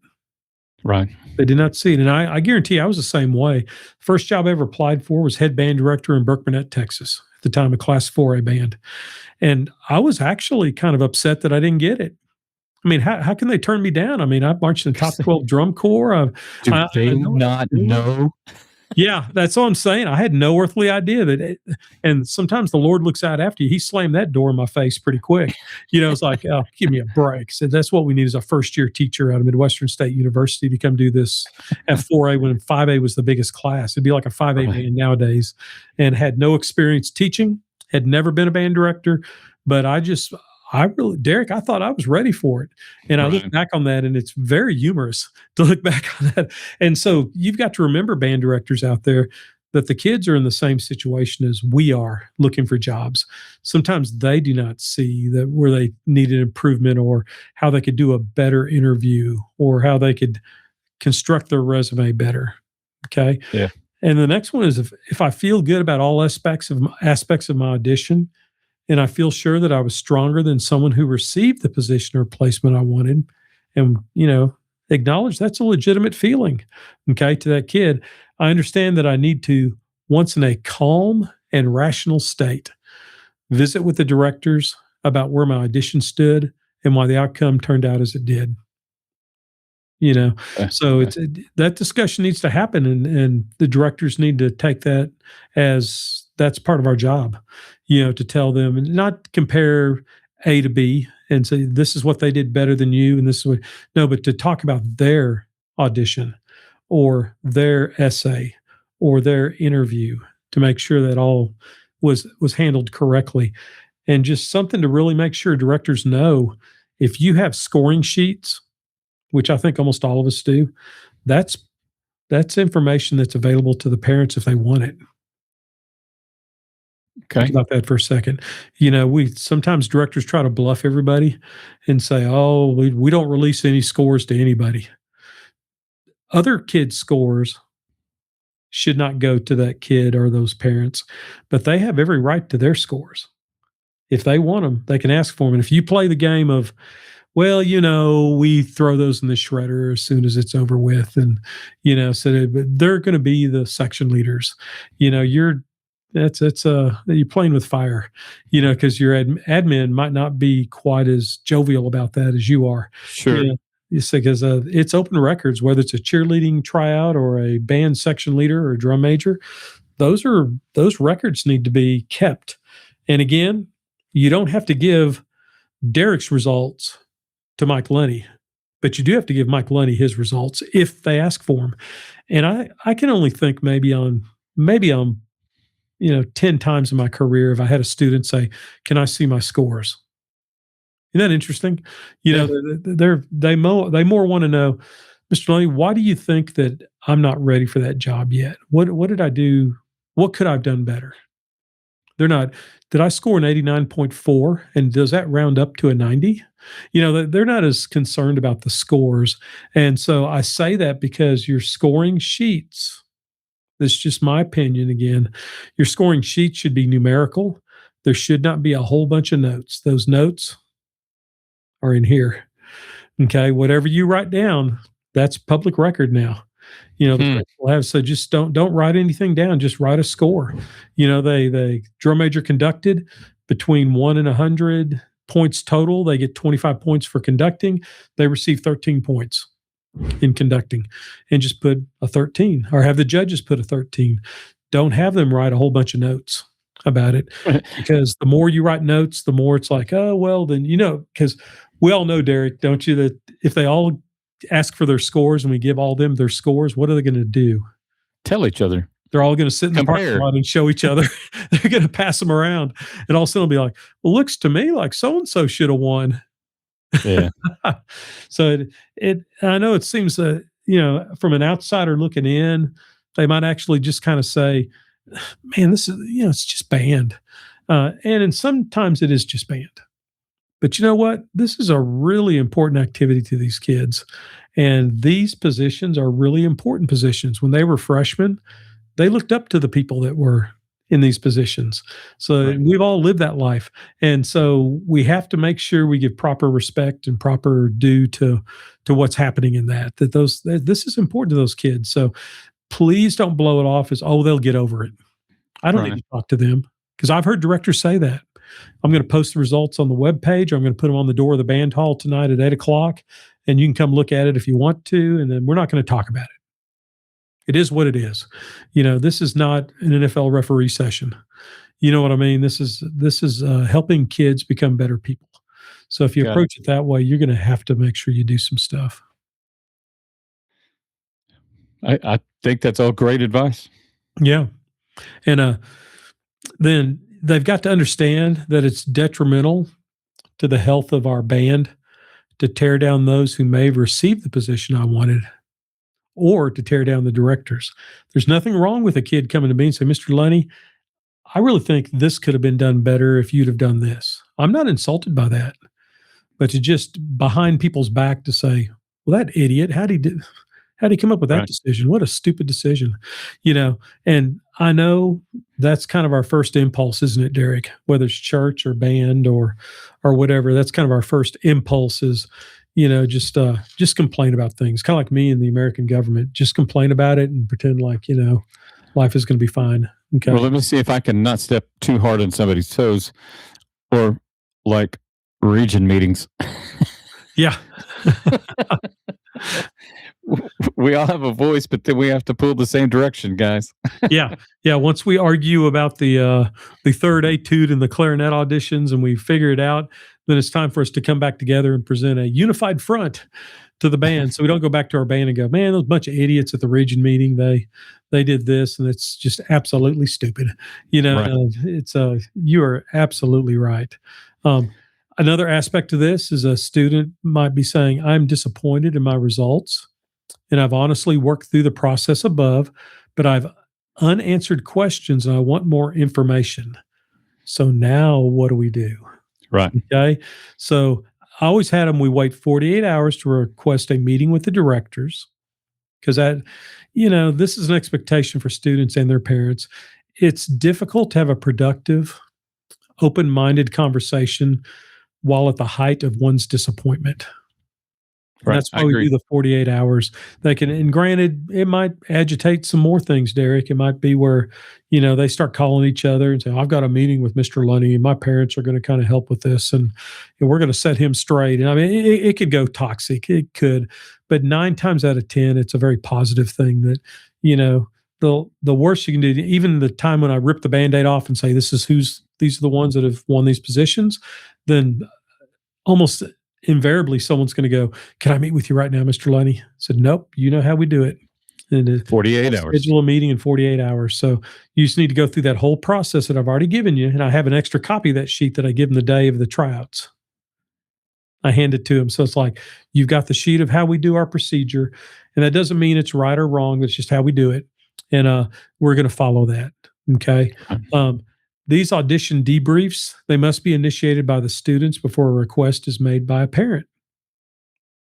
Right. They did not see it. And I guarantee I was the same way. First job I ever applied for was head band director in Burkmanette, Texas, at the time, a Class 4A band. And I was actually kind of upset that I didn't get it. I mean, how can they turn me down? I mean, I've marched in the top 12 drum corps. Do I they know what not I'm doing. know? Yeah, that's all I'm saying. I had no earthly idea that and sometimes the Lord looks out after you. He slammed that door in my face pretty quick. It's like, oh, give me a break. So that's what we need is a first year teacher out of Midwestern State University to come do this at 4A when 5A was the biggest class. It'd be like a 5A Right. band nowadays, and had no experience teaching, had never been a band director. But Derek, I thought I was ready for it. And I look Right. back on that, and it's very humorous to look back on that. And so you've got to remember, band directors out there, that the kids are in the same situation as we are looking for jobs. Sometimes they do not see that where they needed improvement, or how they could do a better interview, or how they could construct their resume better. Okay. Yeah. And the next one is if I feel good about all aspects of my audition, and I feel sure that I was stronger than someone who received the position or placement I wanted, and acknowledge that's a legitimate feeling, okay, to that kid. I understand that I need to, once in a calm and rational state, visit with the directors about where my audition stood and why the outcome turned out as it did. So Okay. that discussion needs to happen, and the directors need to take that as that's part of our job, to tell them and not compare A to B and say this is what they did better than you, and this is what no, but to talk about their audition or their essay or their interview to make sure that all was handled correctly, and just something to really make sure directors know if you have scoring sheets, which I think almost all of us do, that's information that's available to the parents if they want it. Think Okay. about that for a second. We sometimes directors try to bluff everybody and say, "Oh, we don't release any scores to anybody." Other kids' scores should not go to that kid or those parents, but they have every right to their scores. If they want them, they can ask for them. And if you play the game of, well, we throw those in the shredder as soon as it's over with, and so they're going to be the section leaders. You're you're playing with fire, because your admin might not be quite as jovial about that as you are. Sure. It's because it's open records, whether it's a cheerleading tryout or a band section leader or drum major. Those records need to be kept. And again, you don't have to give Derek's results to Mike Lenny, but you do have to give Mike Lenny his results if they ask for them. And I can only think maybe on 10 times in my career if I had a student say, "Can I see my scores?" Isn't that interesting? Yeah. They more want to know, "Mr. Lenny, why do you think that I'm not ready for that job yet? What did I do? What could I have done better?" They're not, "Did I score an 89.4, and does that round up to a 90?" They're not as concerned about the scores. And so I say that because your scoring sheets, that's just my opinion again, your scoring sheet should be numerical. There should not be a whole bunch of notes. Those notes are in here. Okay, whatever you write down, that's public record now. The principal have, so just don't write anything down. Just write a score. They drum major conducted between 1 and 100 points total. They get 25 points for conducting. They receive 13 points in conducting, and just put a 13, or have the judges put a 13. Don't have them write a whole bunch of notes about it, because the more you write notes, the more it's like, oh, well, then, because we all know, Derek, don't you, that if they all ask for their scores and we give all them their scores, what are they going to do? Tell each other. They're all going to sit in the parking lot and show each other. They're going to pass them around, and all of a sudden it'll be like, well, looks to me like so-and-so should have won. Yeah. So I know it seems that, from an outsider looking in, they might actually just kind of say, man, this is, it's just band. And sometimes it is just band. But you know what? This is a really important activity to these kids. And these positions are really important positions. When they were freshmen, they looked up to the people that were in these positions. So we've all lived that life. And so we have to make sure we give proper respect and proper due to what's happening in that this is important to those kids. So please don't blow it off as, oh, they'll get over it. I don't need to talk to them, because I've heard directors say that. I'm going to post the results on the webpage. I'm going to put them on the door of the band hall tonight at 8:00, and you can come look at it if you want to. And then we're not going to talk about it. It is what it is. This is not an NFL referee session. You know what I mean? This is helping kids become better people. So if you approach it that way, you're going to have to make sure you do some stuff. I think that's all great advice. Yeah. And then they've got to understand that it's detrimental to the health of our band to tear down those who may have received the position I wanted, or to tear down the directors. There's nothing wrong with a kid coming to me and say, Mr. Lunny, I really think this could have been done better if you'd have done this. I'm not insulted by that. But to just behind people's back to say, well, that idiot, how'd he come up with that decision? What a stupid decision. And I know that's kind of our first impulse, isn't it, Derek? Whether it's church or band or whatever, that's kind of our first impulse is, just complain about things. Kind of like me and the American government, just complain about it and pretend like, life is going to be fine. Okay. Well, let me see if I can not step too hard on somebody's toes, or like region meetings. Yeah. We all have a voice, but then we have to pull the same direction, guys. Yeah. Once we argue about the third etude and the clarinet auditions, and we figure it out, then it's time for us to come back together and present a unified front to the band. So we don't go back to our band and go, man, those bunch of idiots at the region meeting, they did this, and it's just absolutely stupid. It's you are absolutely right. Another aspect of this is a student might be saying, I'm disappointed in my results, and I've honestly worked through the process above, but I've unanswered questions and I want more information. So now what do we do? Right. Okay. So I always had them, we wait 48 hours to request a meeting with the directors, because this is an expectation for students and their parents. It's difficult to have a productive, open-minded conversation while at the height of one's disappointment. Right. That's why we do the 48 hours. And granted, it might agitate some more things, Derek. It might be where, they start calling each other and say, I've got a meeting with Mr. Lunny and my parents are going to kind of help with this. And we're going to set him straight. And I mean, it could go toxic. It could, but 9 times out of 10, it's a very positive thing that, the worst you can do, even the time when I rip the Band-Aid off and say, these are the ones that have won these positions, then almost invariably someone's going to go, can I meet with you right now, Mr. Lunny? I said, nope, you know how we do it. And 48 hours. Schedule a meeting in 48 hours. So you just need to go through that whole process that I've already given you. And I have an extra copy of that sheet that I give them the day of the tryouts. I hand it to them. So it's like, you've got the sheet of how we do our procedure. And that doesn't mean it's right or wrong. It's just how we do it. And we're going to follow that. Okay. These audition debriefs, they must be initiated by the students before a request is made by a parent.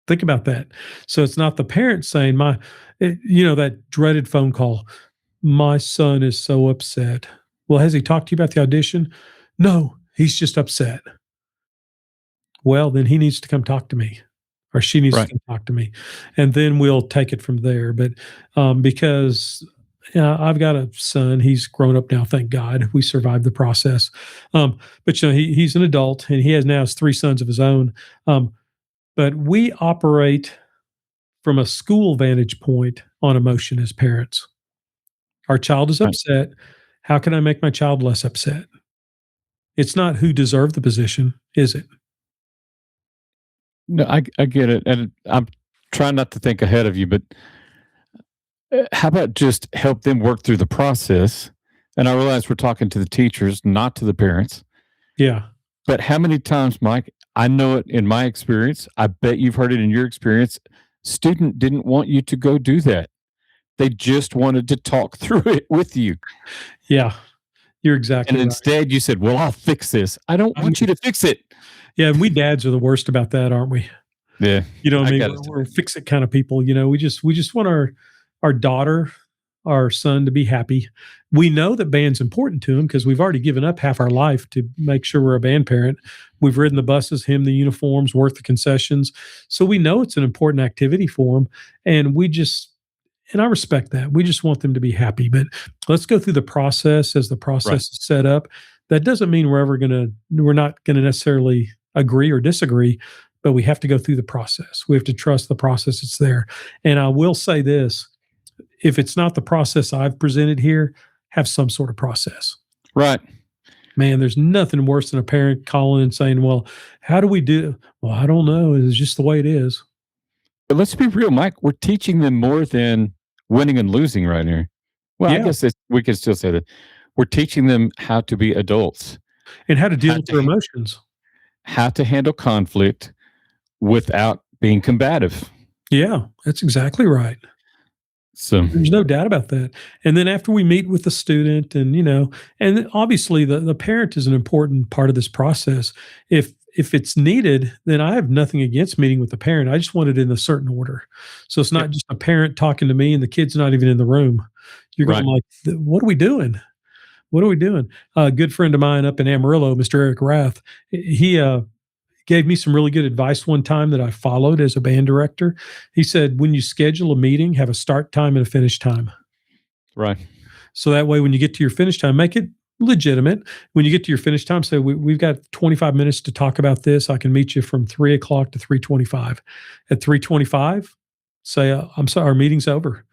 Think about that. So it's not the parent saying, that dreaded phone call, my son is so upset. Well, has he talked to you about the audition? No, he's just upset. Well, then he needs to come talk to me. or she needs Right. to talk to me, and then we'll take it from there. But because I've got a son, he's grown up now, thank God. We survived the process. But he's an adult, and he has now has 3 sons of his own. But we operate from a school vantage point on emotion as parents. Our child is Right. upset. How can I make my child less upset? It's not who deserved the position, is it? No, I get it, and I'm trying not to think ahead of you, but how about just help them work through the process? And I realize we're talking to the teachers, not to the parents. Yeah. But how many times, Mike, I know it in my experience, I bet you've heard it in your experience, student didn't want you to go do that. They just wanted to talk through it with you. Yeah. You're And exactly right. instead you said, "Well, I'll fix this." I don't want you to fix it. Yeah, and we dads are the worst about that, aren't we? Yeah. You know what I I mean? got it. We're fix it kind of people. We just want our daughter, our son to be happy. We know that band's important to him because we've already given up half our life to make sure we're a band parent. We've ridden the buses, hemmed the uniforms, worked the concessions. So we know it's an important activity for him. And I respect that. We just want them to be happy. But let's go through the process as the process Right. is set up. That doesn't mean we're not gonna necessarily agree or disagree, but we have to go through the process. We have to trust the process that's there. And I will say this, if it's not the process I've presented here, have some sort of process. Right. Man, there's nothing worse than a parent calling and saying, "Well, how do we do?" Well, I don't know. It's just the way it is. But let's be real, Mike. We're teaching them more than winning and losing right here. Well, I Yeah. guess we could still say that. We're teaching them how to be adults, And how to deal How with to their ha- emotions. how to handle conflict without being combative. Yeah, that's exactly right. So, There's no doubt about that. And then after we meet with the student and then obviously the parent is an important part of this process. If it's needed, then I have nothing against meeting with the parent. I just want it in a certain order. So it's not just a parent talking to me and the kid's not even in the room. You're going Right. like, what are we doing? What are we doing? A good friend of mine up in Amarillo, Mr. Eric Rath, he gave me some really good advice one time that I followed as a band director. He said, when you schedule a meeting, have a start time and a finish time. right. So that way, when you get to your finish time, make it legitimate. When you get to your finish time, say, we've got 25 minutes to talk about this. I can meet you from 3 o'clock to 3:25. At 3:25, say, I'm sorry, our meeting's over.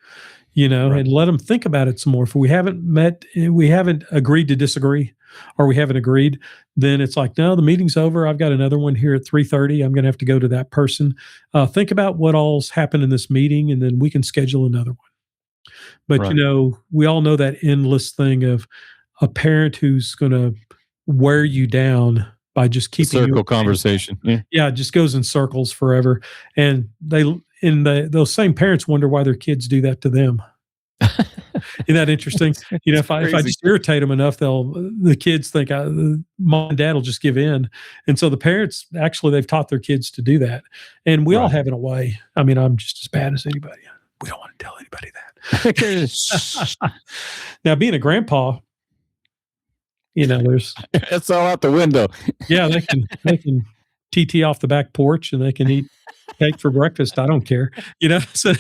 Right. And let them think about it some more. If we haven't agreed to disagree, or we haven't agreed, then it's like, no, the meeting's over. I've got another one here at 3:30. I'm going to have to go to that person. Think about what all's happened in this meeting, and then we can schedule another one. But Right. we all know that endless thing of a parent who's going to wear you down by just keeping you. Circle conversation. Yeah. Yeah, it just goes in circles forever. And those same parents wonder why their kids do that to them. Isn't that interesting? If I crazy. just irritate them enough, the kids think mom and dad will just give in. And so the parents, actually, they've taught their kids to do that. And we all Right. have in a way. I mean, I'm just as bad as anybody. We don't want to tell anybody that. Now, being a grandpa, there's It's all out the window. yeah, they can TT off the back porch and they can eat cake for breakfast. I don't care. So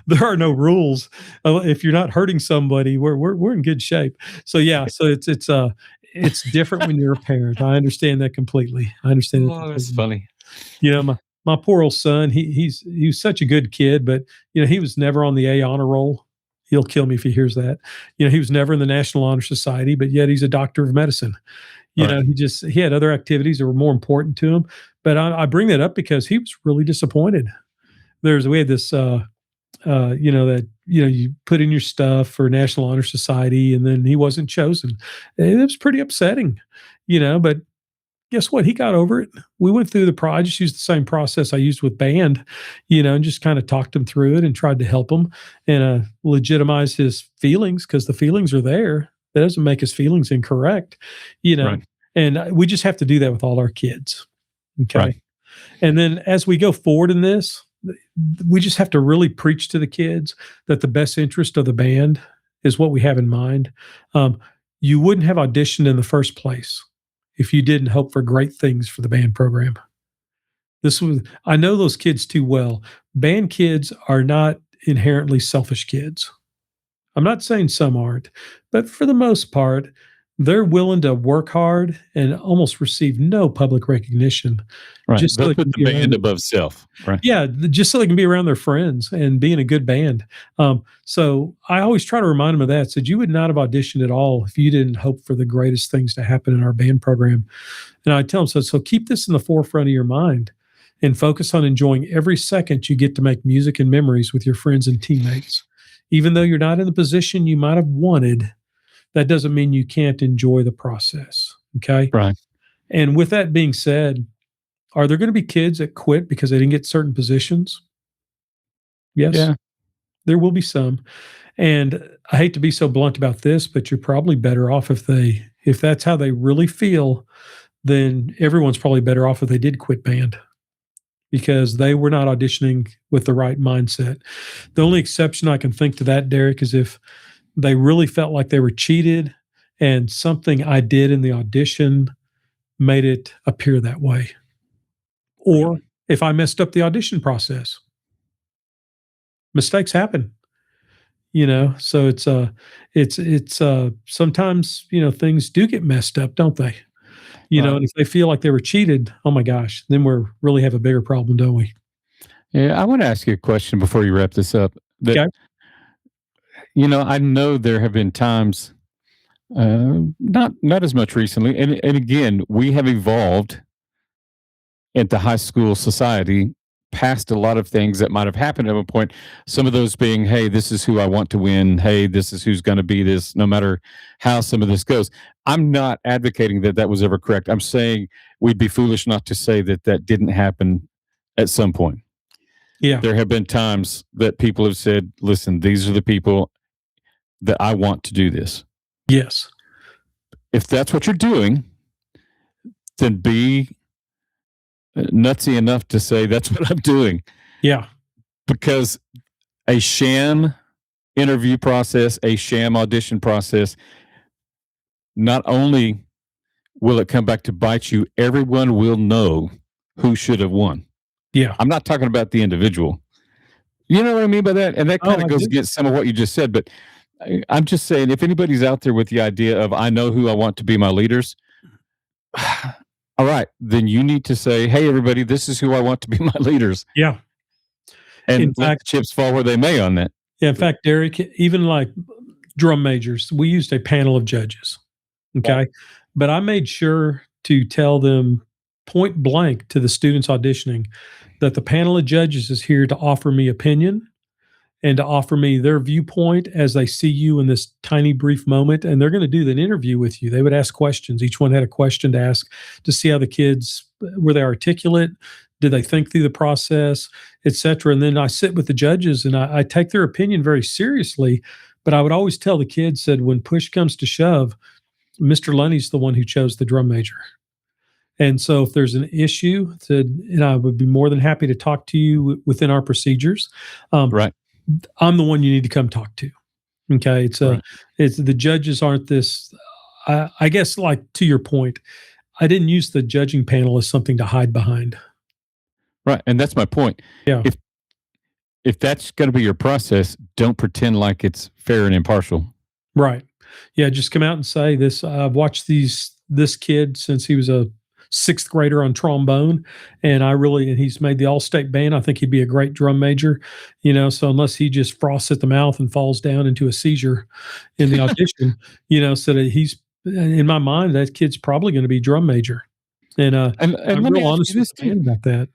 there are no rules. If you're not hurting somebody, we're in good shape. So yeah, so it's different when you're a parent. I understand that completely. I understand that Oh, that's completely. funny. My poor old son, he was such a good kid, but he was never on the A honor roll. He'll kill me if he hears that. He was never in the National Honor Society, but yet he's a doctor of medicine. Right. He had other activities that were more important to him. But I bring that up because he was really disappointed. We had this, that you put in your stuff for National Honor Society, and then he wasn't chosen. And it was pretty upsetting, But guess what? He got over it. We went through I just used the same process I used with band, and just kind of talked him through it and tried to help him and legitimize his feelings because the feelings are there. That doesn't make his feelings incorrect, Right. And we just have to do that with all our kids. Okay. Right. And then as we go forward in this, we just have to really preach to the kids that the best interest of the band is what we have in mind. You wouldn't have auditioned in the first place if you didn't hope for great things for the band program. I know those kids too well. Band kids are not inherently selfish kids. I'm not saying some aren't, but for the most part, they're willing to work hard and almost receive no public recognition. Right. Just so They'll they put can the be band around, above self. Right. yeah, just so they can be around their friends and be in a good band. So I always try to remind them of that. Said you would not have auditioned at all if you didn't hope for the greatest things to happen in our band program. And I tell them, so keep this in the forefront of your mind and focus on enjoying every second you get to make music and memories with your friends and teammates. Even though you're not in the position you might have wanted, that doesn't mean you can't enjoy the process. Okay. Right. And with that being said, are there going to be kids that quit because they didn't get certain positions? Yes, Yeah. there will be some. And I hate to be so blunt about this, but you're probably better off if that's how they really feel, then everyone's probably better off if they did quit band because they were not auditioning with the right mindset. The only exception I can think to that, Derek, is if they really felt like they were cheated and something I did in the audition made it appear that way. Or if I messed up the audition process. Mistakes happen, so it's sometimes, things do get messed up, don't they? And if they feel like they were cheated, oh my gosh, then we're really have a bigger problem, don't we? Yeah. I want to ask you a question before you wrap this up. Okay. I know there have been times, not as much recently, and again, we have evolved at the high school society past a lot of things that might have happened at one point. Some of those being, hey, this is who I want to win. Hey, this is who's going to be this, no matter how some of this goes. I'm not advocating that that was ever correct. I'm saying we'd be foolish not to say that that didn't happen at some point. Yeah. There have been times that people have said, listen, these are the people that I want to do this. Yes. If that's what you're doing, then be nutsy enough to say that's what I'm doing. Yeah. Because a sham interview process, a sham audition process, not only will it come back to bite you, everyone will know who should have won. Yeah. I'm not talking about the individual. You know what I mean by that? And that kind of goes against some of what you just said, but I'm just saying, if anybody's out there with the idea of, I know who I want to be my leaders, all right, then you need to say, hey, everybody, this is who I want to be my leaders. Yeah. And let the chips fall where they may on that. Yeah. In fact, Derek, even like drum majors, we used a panel of judges. Okay. Right. But I made sure to tell them point blank to the students auditioning that the panel of judges is here to offer me opinion and to offer me their viewpoint as they see you in this tiny brief moment. And they're going to do an interview with you. They would ask questions. Each one had a question to ask to see how the kids, were they articulate? Did they think through the process, et cetera? And then I sit with the judges and I take their opinion very seriously. But I would always tell the kids, said, when push comes to shove, Mr. Lunny's the one who chose the drum major. And so if there's an issue, and I would be more than happy to talk to you within our procedures. Right. I'm the one you need to come talk to. Okay. It's the judges aren't this, I guess, like to your point, I didn't use the judging panel as something to hide behind. Right. And that's my point. Yeah. If that's going to be your process, don't pretend like it's fair and impartial. Right. Yeah. Just come out and say this. I've watched this kid since he was a sixth grader on trombone. And he's made the all-state band. I think he'd be a great drum major, so unless he just frosts at the mouth and falls down into a seizure in the audition, so that he's, in my mind, that kid's probably going to be drum major. And I'm real honest with you about that.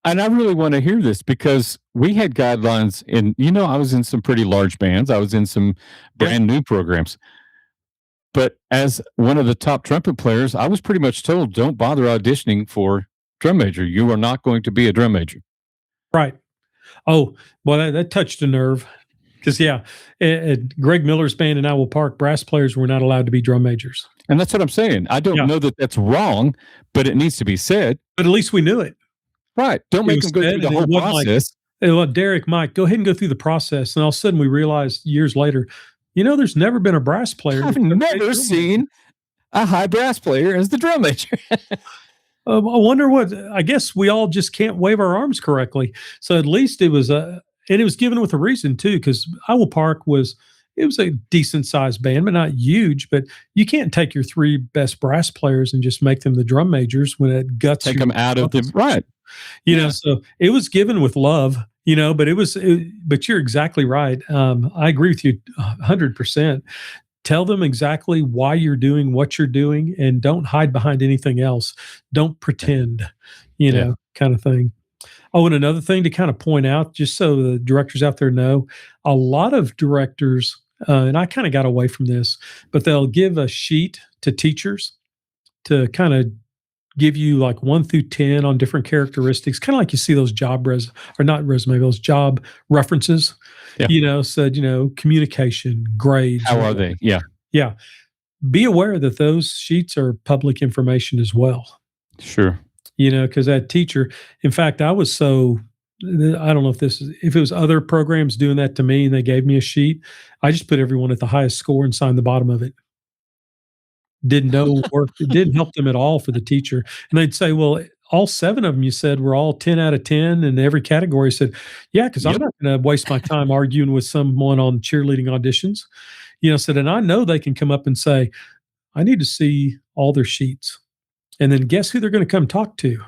And I really want to hear this because we had guidelines I was in some pretty large bands. I was in some brand new programs. But as one of the top trumpet players, I was pretty much told, don't bother auditioning for drum major. You are not going to be a drum major. Right. Oh, well, that touched a nerve. Because, at Greg Miller's band in Iowa Park, brass players were not allowed to be drum majors. And that's what I'm saying. I don't know that that's wrong, but it needs to be said. But at least we knew it. Right. Don't make them go through the whole process. Derek, Mike, go ahead and go through the process. And all of a sudden we realized years later, there's never been a brass player. I've never seen a high brass player as the drum major. I wonder what. I guess we all just can't wave our arms correctly. So at least it was and it was given with a reason too, because Iowa Park it was a decent sized band, but not huge. But you can't take your three best brass players and just make them the drum majors when it guts. Take them out of the right. So it was given with love. But but you're exactly right. I agree with you 100%. Tell them exactly why you're doing what you're doing and don't hide behind anything else. Don't pretend, kind of thing. Oh, and another thing to kind of point out, just so the directors out there know, a lot of directors, and I kind of got away from this, but they'll give a sheet to teachers to kind of give you like 1 through 10 on different characteristics, kind of like you see those those job references, said, communication, grades. How are they? Yeah. Yeah. Be aware that those sheets are public information as well. Sure. Because that teacher, in fact, I was so, I don't know if it was other programs doing that to me and they gave me a sheet, I just put everyone at the highest score and signed the bottom of it. Didn't know work. It didn't help them at all for the teacher. And they'd say, well, all 7 of them you said were all 10 out of 10 in every category. I said, yeah, because I'm not going to waste my time arguing with someone on cheerleading auditions. Said, and I know they can come up and say, I need to see all their sheets. And then guess who they're going to come talk to?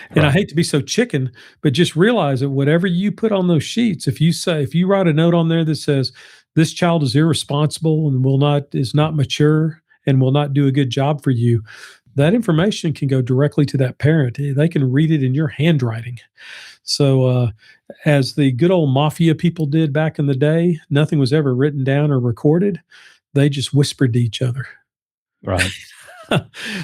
And I hate to be so chicken, but just realize that whatever you put on those sheets, if you write a note on there that says this child is irresponsible and is not mature and will not do a good job for you, that information can go directly to that parent. They can read it in your handwriting. So as the good old mafia people did back in the day, nothing was ever written down or recorded. They just whispered to each other. Right.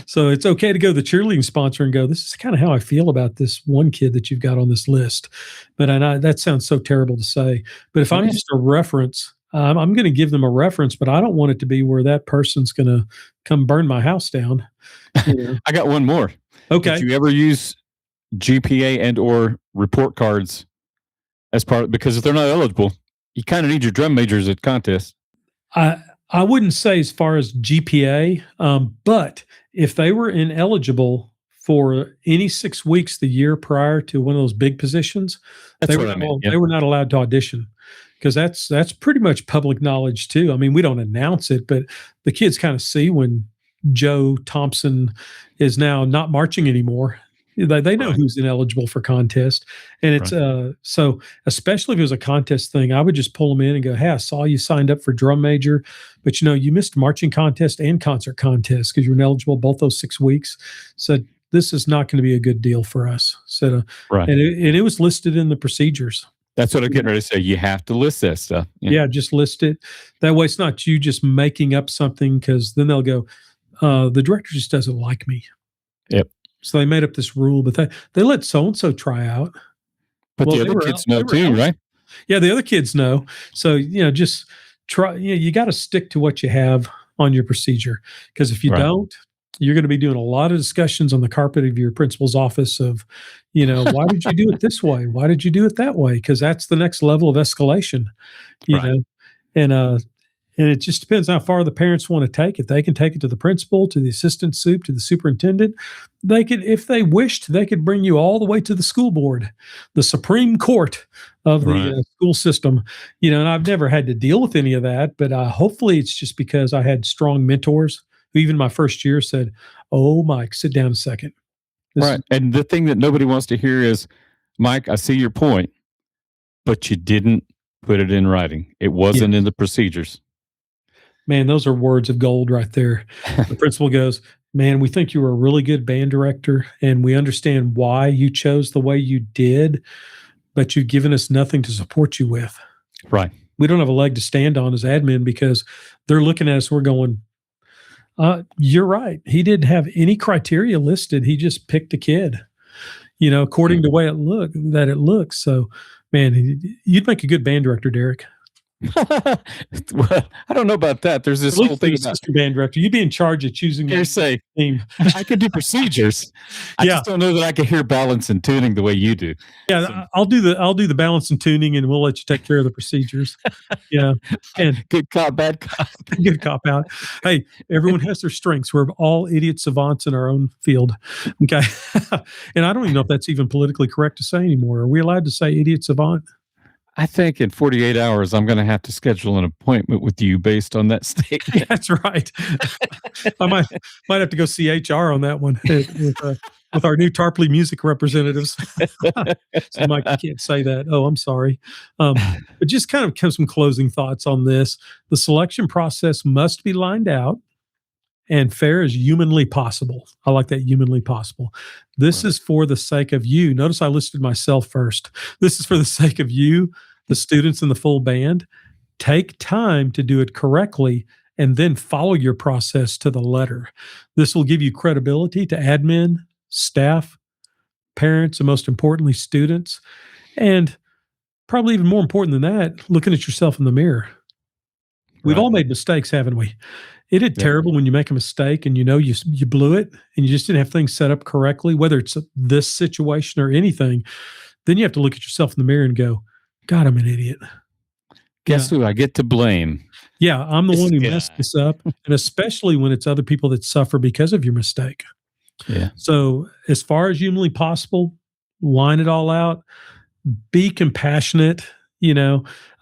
So it's okay to go to the cheerleading sponsor and go, this is kind of how I feel about this one kid that you've got on this list. But I know that sounds so terrible to say. But if I'm just a reference, I'm going to give them a reference, but I don't want it to be where that person's going to come burn my house down. I got one more. Okay. Did you ever use GPA and or report cards as because if they're not eligible, you kind of need your drum majors at contests. I wouldn't say as far as GPA, but if they were ineligible for any 6 weeks the year prior to one of those big positions, they were not allowed to audition, because that's pretty much public knowledge too. I mean, we don't announce it, but the kids kind of see when Joe Thompson is now not marching anymore. They know who's ineligible for contest. And it's so especially if it was a contest thing, I would just pull them in and go, hey, I saw you signed up for drum major, but you missed marching contest and concert contest because you were ineligible both those 6 weeks. So this is not going to be a good deal for us. So and it was listed in the procedures. That's what I'm getting ready to say. You have to list that stuff. Yeah, just list it. That way it's not you just making up something, because then they'll go, the director just doesn't like me. Yep. So they made up this rule, but they let so-and-so try out. But the other kids know too, right? Yeah, the other kids know. So, just try, you got to stick to what you have on your procedure. Because if you don't, you're going to be doing a lot of discussions on the carpet of your principal's office of, why did you do it this way? Why did you do it that way? Because that's the next level of escalation, you know. And it just depends how far the parents want to take it. They can take it to the principal, to the assistant sup, to the superintendent. They could, if they wished, they could bring you all the way to the school board, the Supreme Court of the school system. And I've never had to deal with any of that, but hopefully it's just because I had strong mentors who even my first year said, oh, Mike, sit down a second. And the thing that nobody wants to hear is, Mike, I see your point, but you didn't put it in writing. It wasn't in the procedures. Man, those are words of gold right there. The principal goes, man, we think you were a really good band director, and we understand why you chose the way you did, but you've given us nothing to support you with. Right. We don't have a leg to stand on as admin, because they're looking at us, we're going, you're right. He didn't have any criteria listed. He just picked a kid, according to the way it looks. So, man, you'd make a good band director, Derek. Well, I don't know about that. There's this At whole least thing the about assistant band director. You'd be in charge of choosing your hearsay. team. I could do procedures. I Yeah. just don't know that I could hear balance and tuning the way you do. Yeah, So- I'll do the balance and tuning, and we'll let you take care of the procedures. Yeah, and Good cop, bad cop. good cop out. Hey, everyone has their strengths. We're all idiot savants in our own field. Okay, and I don't even know if that's even politically correct to say anymore. Are we allowed to say idiot savant? I think in 48 hours, I'm going to have to schedule an appointment with you based on that statement. That's right. I might have to go see HR on that one with our new Tarpley music representatives. So, Mike, you can't say that. Oh, I'm sorry. But just kind of some closing thoughts on this. The selection process must be lined out and fair as humanly possible. I like that, humanly possible. This is for the sake of you. Notice I listed myself first. This is for the sake of you, the students, and the full band. Take time to do it correctly and then follow your process to the letter. This will give you credibility to admin, staff, parents, and most importantly, students. And probably even more important than that, looking at yourself in the mirror. We've Right. all made mistakes, haven't we? It is Yeah. terrible when you make a mistake and you know you blew it and you just didn't have things set up correctly, whether it's this situation or anything. Then you have to look at yourself in the mirror and go, God, I'm an idiot. Guess who I get to blame? Yeah, I'm the This one who guy. messed this up. And especially when it's other people that suffer because of your mistake. Yeah. So, as far as humanly possible, line it all out, be compassionate.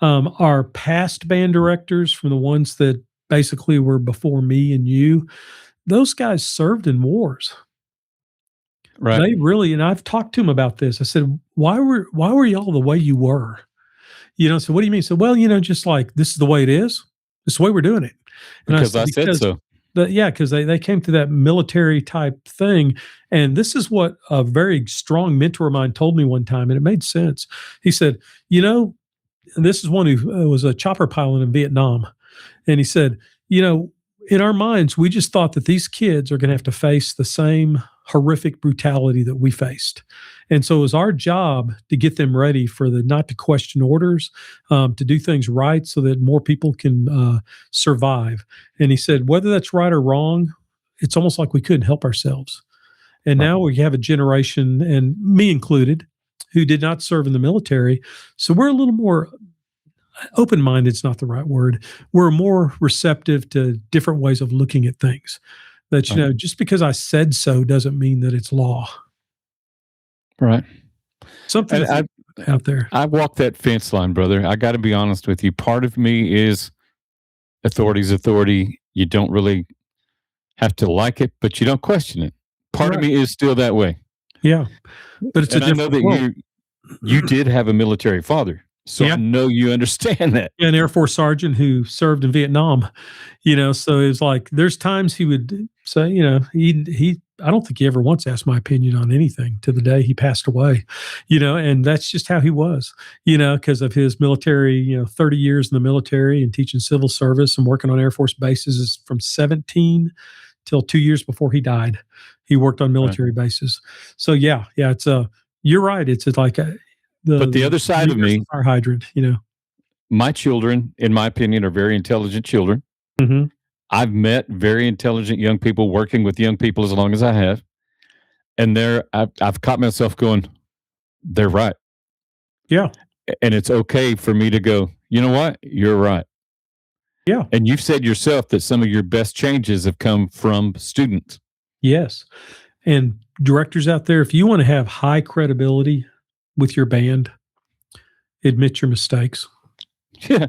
Our past band directors, from the ones that basically were before me and you, those guys served in wars. Right. They really, and I've talked to them about this. I said, why were y'all the way you were? So what do you mean? So, well, just like this is the way it is. This is the way we're doing it. And Because I said so. Because they came to that military type thing. And this is what a very strong mentor of mine told me one time, and it made sense. He said, and this is one who was a chopper pilot in Vietnam. And he said, in our minds, we just thought that these kids are going to have to face the same horrific brutality that we faced. And so it was our job to get them ready for not to question orders, to do things right so that more people can survive. And he said, whether that's right or wrong, it's almost like we couldn't help ourselves. And now we have a generation, and me included, who did not serve in the military. So we're a little more open-minded is not the right word. We're more receptive to different ways of looking at things. That, just because I said so doesn't mean that it's law. Right. Something out there. I walked that fence line, brother. I got to be honest with you. Part of me is authority's authority. You don't really have to like it, but you don't question it. Part of me is still that way. Yeah. But it's And a I know different world. that you did have a military father. So Yeah. I know you understand that. An Air Force sergeant who served in Vietnam, so it was like, there's times he would say, I don't think he ever once asked my opinion on anything to the day he passed away, and that's just how he was, because of his military, 30 years in the military and teaching civil service and working on Air Force bases from 17 till 2 years before he died. He worked on military bases. So yeah, it's you're right. It's like But the other side of me, fire hydrant, my children, in my opinion, are very intelligent children. Mm-hmm. I've met very intelligent young people working with young people as long as I have. And I've caught myself going, they're right. Yeah. And it's okay for me to go, you know what? You're right. Yeah. And you've said yourself that some of your best changes have come from students. Yes. And directors out there, if you want to have high credibility with your band, admit your mistakes. Yeah.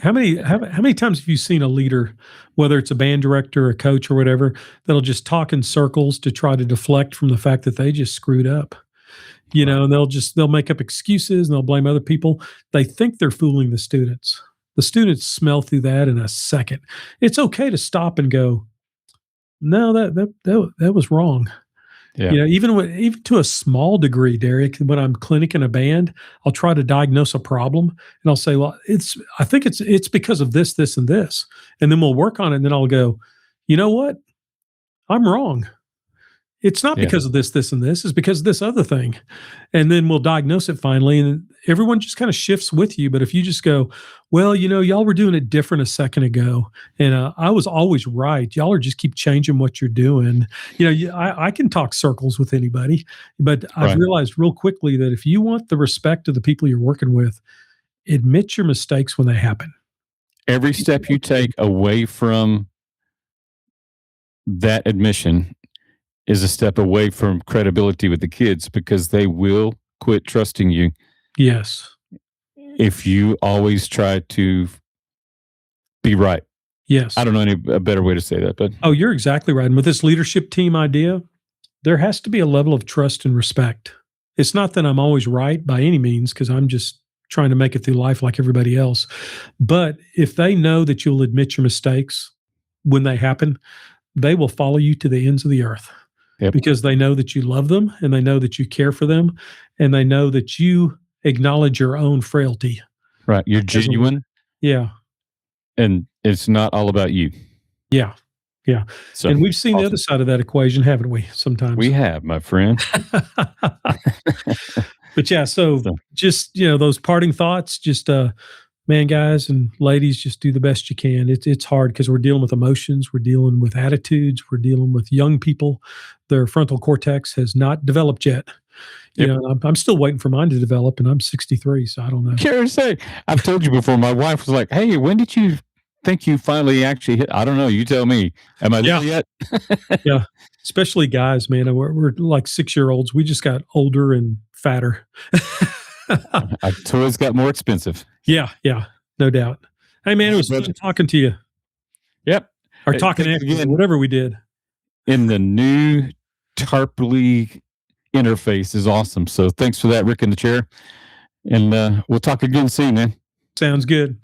How many times have you seen a leader, whether it's a band director, a coach, or whatever, that'll just talk in circles to try to deflect from the fact that they just screwed up? And they'll make up excuses and they'll blame other people. They think they're fooling the students. The students smell through that in a second. It's okay to stop and go, no, that was wrong. Yeah. Even to a small degree, Derek, when I'm clinicking a band, I'll try to diagnose a problem and I'll say, well, I think it's because of this, this, and this. And then we'll work on it. And then I'll go, you know what? I'm wrong. It's not because of this, this, and this. It's because of this other thing. And then we'll diagnose it finally. everyone just kind of shifts with you. But if you just go, well, y'all were doing it different a second ago, and I was always right. Y'all are just keep changing what you're doing. I can talk circles with anybody, but I've Right. realized real quickly that if you want the respect of the people you're working with, admit your mistakes when they happen. Every step you take away from that admission is a step away from credibility with the kids because they will quit trusting you Yes. if you always try to be right. Yes. I don't know a better way to say that, but Oh, you're exactly right. And with this leadership team idea, there has to be a level of trust and respect. It's not that I'm always right by any means, because I'm just trying to make it through life like everybody else. But if they know that you'll admit your mistakes when they happen, they will follow you to the ends of the earth. Yep. Because they know that you love them and they know that you care for them and they know that you acknowledge your own frailty. right, you're a- genuine Yeah. and it's not all about you. Yeah. Yeah. So And we've seen the awesome. other side of that equation, haven't we? Sometimes. We have, my friend. But yeah, so So- just those parting thoughts, just man, guys and ladies, just do the best you can. It's hard because we're dealing with emotions, we're dealing with attitudes, we're dealing with young people. Their frontal cortex has not developed yet. Yep. I'm still waiting for mine to develop, and I'm 63, so I don't know. Can't say. I've told you before. My wife was like, "Hey, when did you think you finally actually hit?" I don't know. You tell me. Am I there yet? Yeah, especially guys, man. We're like 6-year-olds. We just got older and fatter. Our toys got more expensive. Yeah, no doubt. Hey, man, it was fun talking to you. Yep. Or Hey, talking thanks after, again. whatever we did. In the new Tarpley interface is awesome. So thanks for that, Rick in the chair. And we'll talk again soon, man. Sounds good.